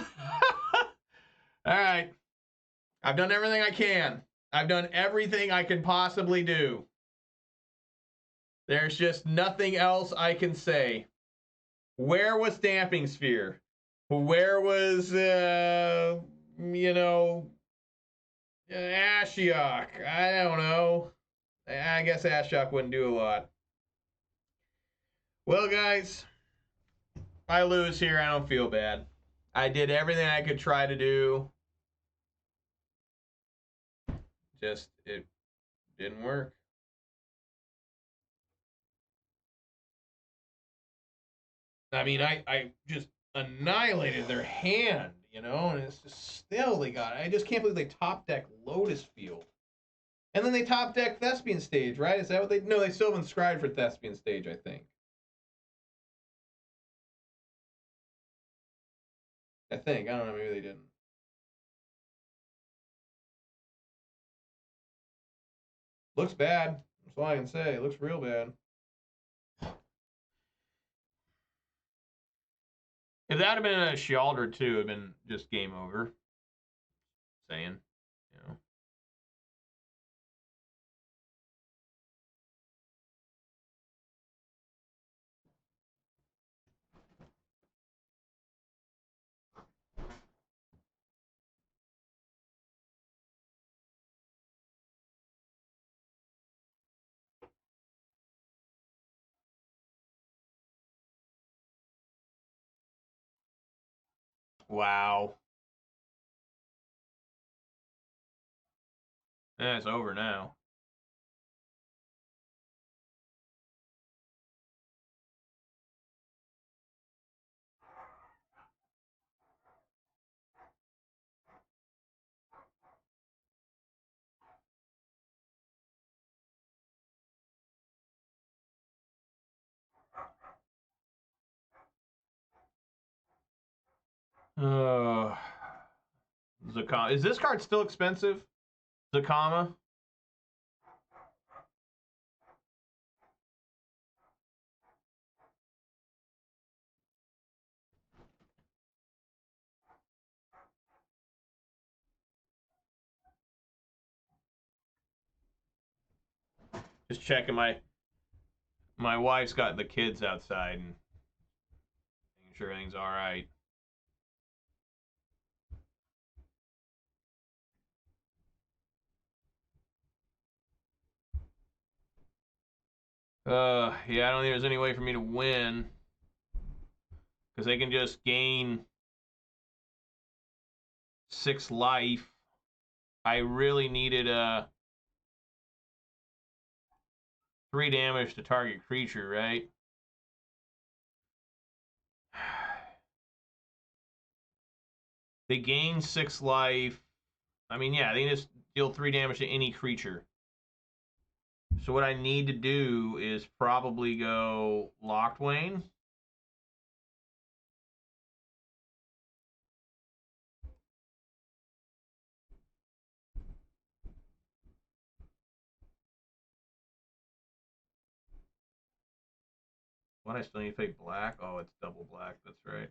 All right. I've done everything I can. I've done everything I can possibly do. There's just nothing else I can say. Where was Damping Sphere? Where was, you know, Ashiok? I don't know. I guess Ashiok wouldn't do a lot. Well, guys, I lose here. I don't feel bad. I did everything I could try to do. Just, it didn't work. I mean, I just annihilated their hand, you know, and it's just still they got it. I just can't believe they top deck Lotus Field. And then they top deck Thespian Stage, right? Is that what they... No, they still haven't inscribed for Thespian Stage, I think. I don't know, maybe they didn't. Looks bad. That's all I can say. It looks real bad. If that had been a Sheoldred too, it'd been just game over. Saying, you know. Wow. It's over now. Zakama. Is this card still expensive? Zakama? Just checking my wife's got the kids outside and making sure everything's all right. Yeah, I don't think there's any way for me to win because they can just gain 6 life. I really needed 3 damage to target creature, right? They gain 6 life. I mean, yeah, they can just deal 3 damage to any creature. So what I need to do is probably go Locthwain. What, I still need to pay black? Oh, it's double black. That's right.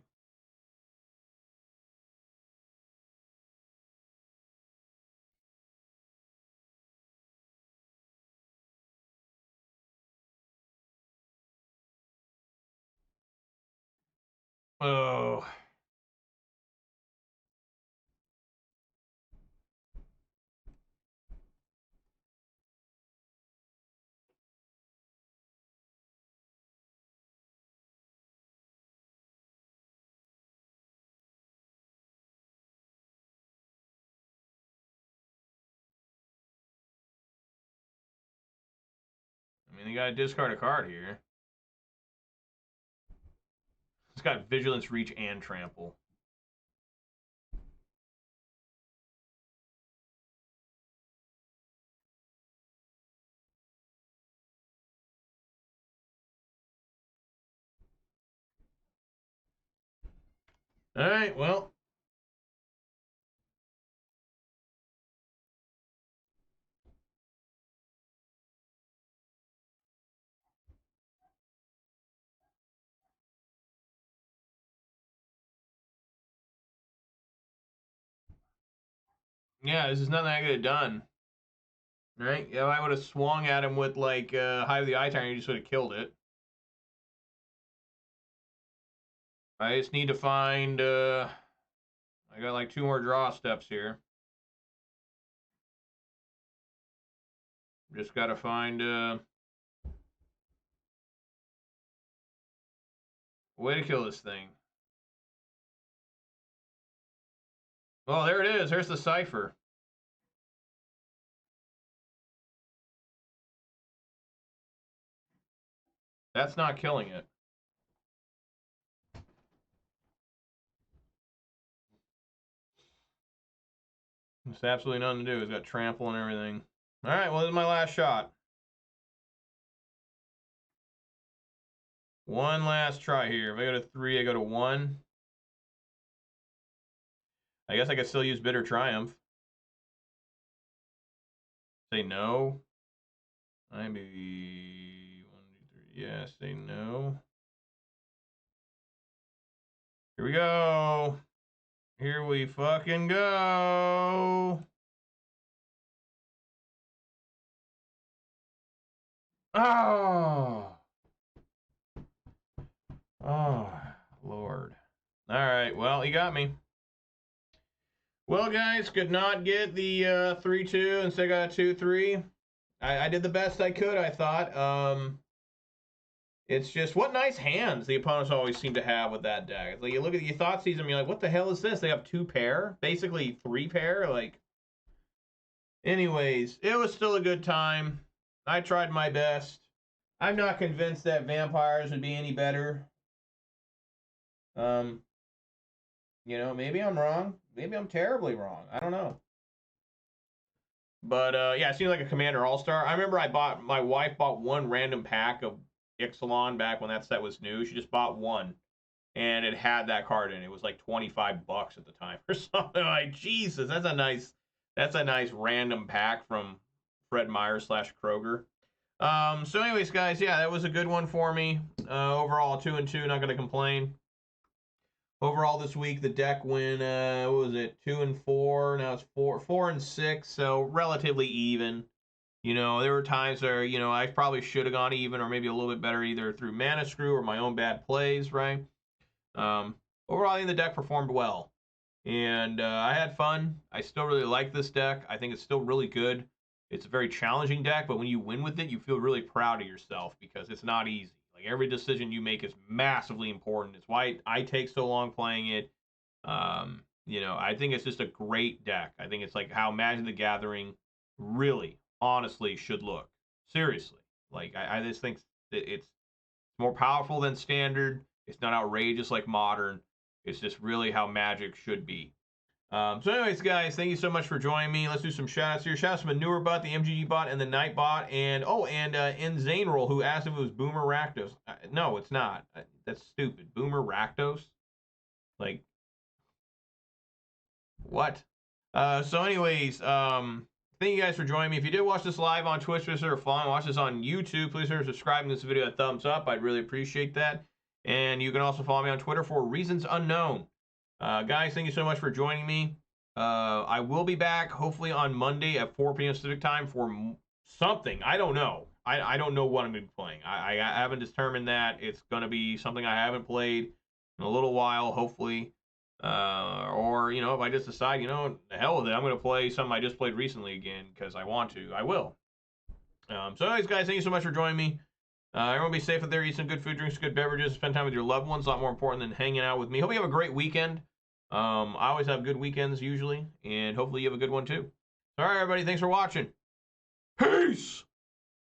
Oh. I mean, they gotta discard a card here. It's got Vigilance, Reach, and Trample. All right, well. Yeah, this is nothing I could have done. Right? If I would have swung at him with, like, Hive the Eye Tyrant, he just would have killed it. I just need to find, I got, like, 2 more draw steps here. Just gotta find, a way to kill this thing. Oh, there it is. There's the cipher. That's not killing it. There's absolutely nothing to do. It's got trample and everything. All right, well, this is my last shot. One last try here. If I go to 3, I go to 1. I guess I could still use Bitter Triumph. Say no. Maybe 1, 2, 3. Yeah, say no. Here we go. Here we fucking go. Oh. Oh, Lord. All right, well, he got me. Well, guys, could not get the 3-2, instead got a 2-3. I did the best I could, I thought. It's just, what nice hands the opponents always seem to have with that deck. Like, you look at, you Thoughtseize them, you're like, what the hell is this? They have 2 pair? Basically 3 pair? Like, Anyways, it was still a good time. I tried my best. I'm not convinced that vampires would be any better. You know, maybe I'm wrong. Maybe I'm terribly wrong. I don't know. But yeah, it seemed like a Commander All-Star. I remember my wife bought one random pack of Ixalan back when that set was new. She just bought one, and it had that card in it. It was like $25 at the time or something. Like, Jesus, that's a nice random pack from Fred Meyer / Kroger. So anyways, guys, yeah, that was a good one for me. Overall, 2-2, not gonna complain. Overall this week, the deck went, what was it, 2-4. Now it's 4-6, so relatively even. You know, there were times where, you know, I probably should have gone even or maybe a little bit better either through mana screw or my own bad plays, right? Overall, I think the deck performed well. And I had fun. I still really like this deck. I think it's still really good. It's a very challenging deck, but when you win with it, you feel really proud of yourself because it's not easy. Like, every decision you make is massively important. It's why I take so long playing it. You know, I think it's just a great deck. I think it's like how Magic the Gathering really, honestly, should look. Seriously. Like, I just think it's more powerful than Standard. It's not outrageous like Modern. It's just really how Magic should be. So anyways, guys, thank you so much for joining me. Let's do some shout-outs here. Shout-outs to the newer bot, the MTG bot, and the Night bot. And, Zane Roll, who asked if it was Boomer Rakdos. No, it's not. That's stupid. Boomer Rakdos? Like, what? So anyways, thank you guys for joining me. If you did watch this live on Twitch, please consider following. Watch this on YouTube. Please consider subscribing to this video a thumbs up. I'd really appreciate that. And you can also follow me on Twitter for reasons unknown. Guys, thank you so much for joining me. I will be back hopefully on Monday at 4 p.m. Pacific time for something. I don't know. I don't know what I'm going to be playing. I haven't determined that. It's going to be something I haven't played in a little while, hopefully. Or, you know, if I just decide, you know, the hell with it, I'm going to play something I just played recently again because I want to. I will. So anyways, guys, thank you so much for joining me. Everyone be safe out there. Eat some good food, drinks, good beverages. Spend time with your loved ones. A lot more important than hanging out with me. Hope you have a great weekend. I always have good weekends usually, and hopefully you have a good one too. All right, everybody. Thanks for watching. Peace!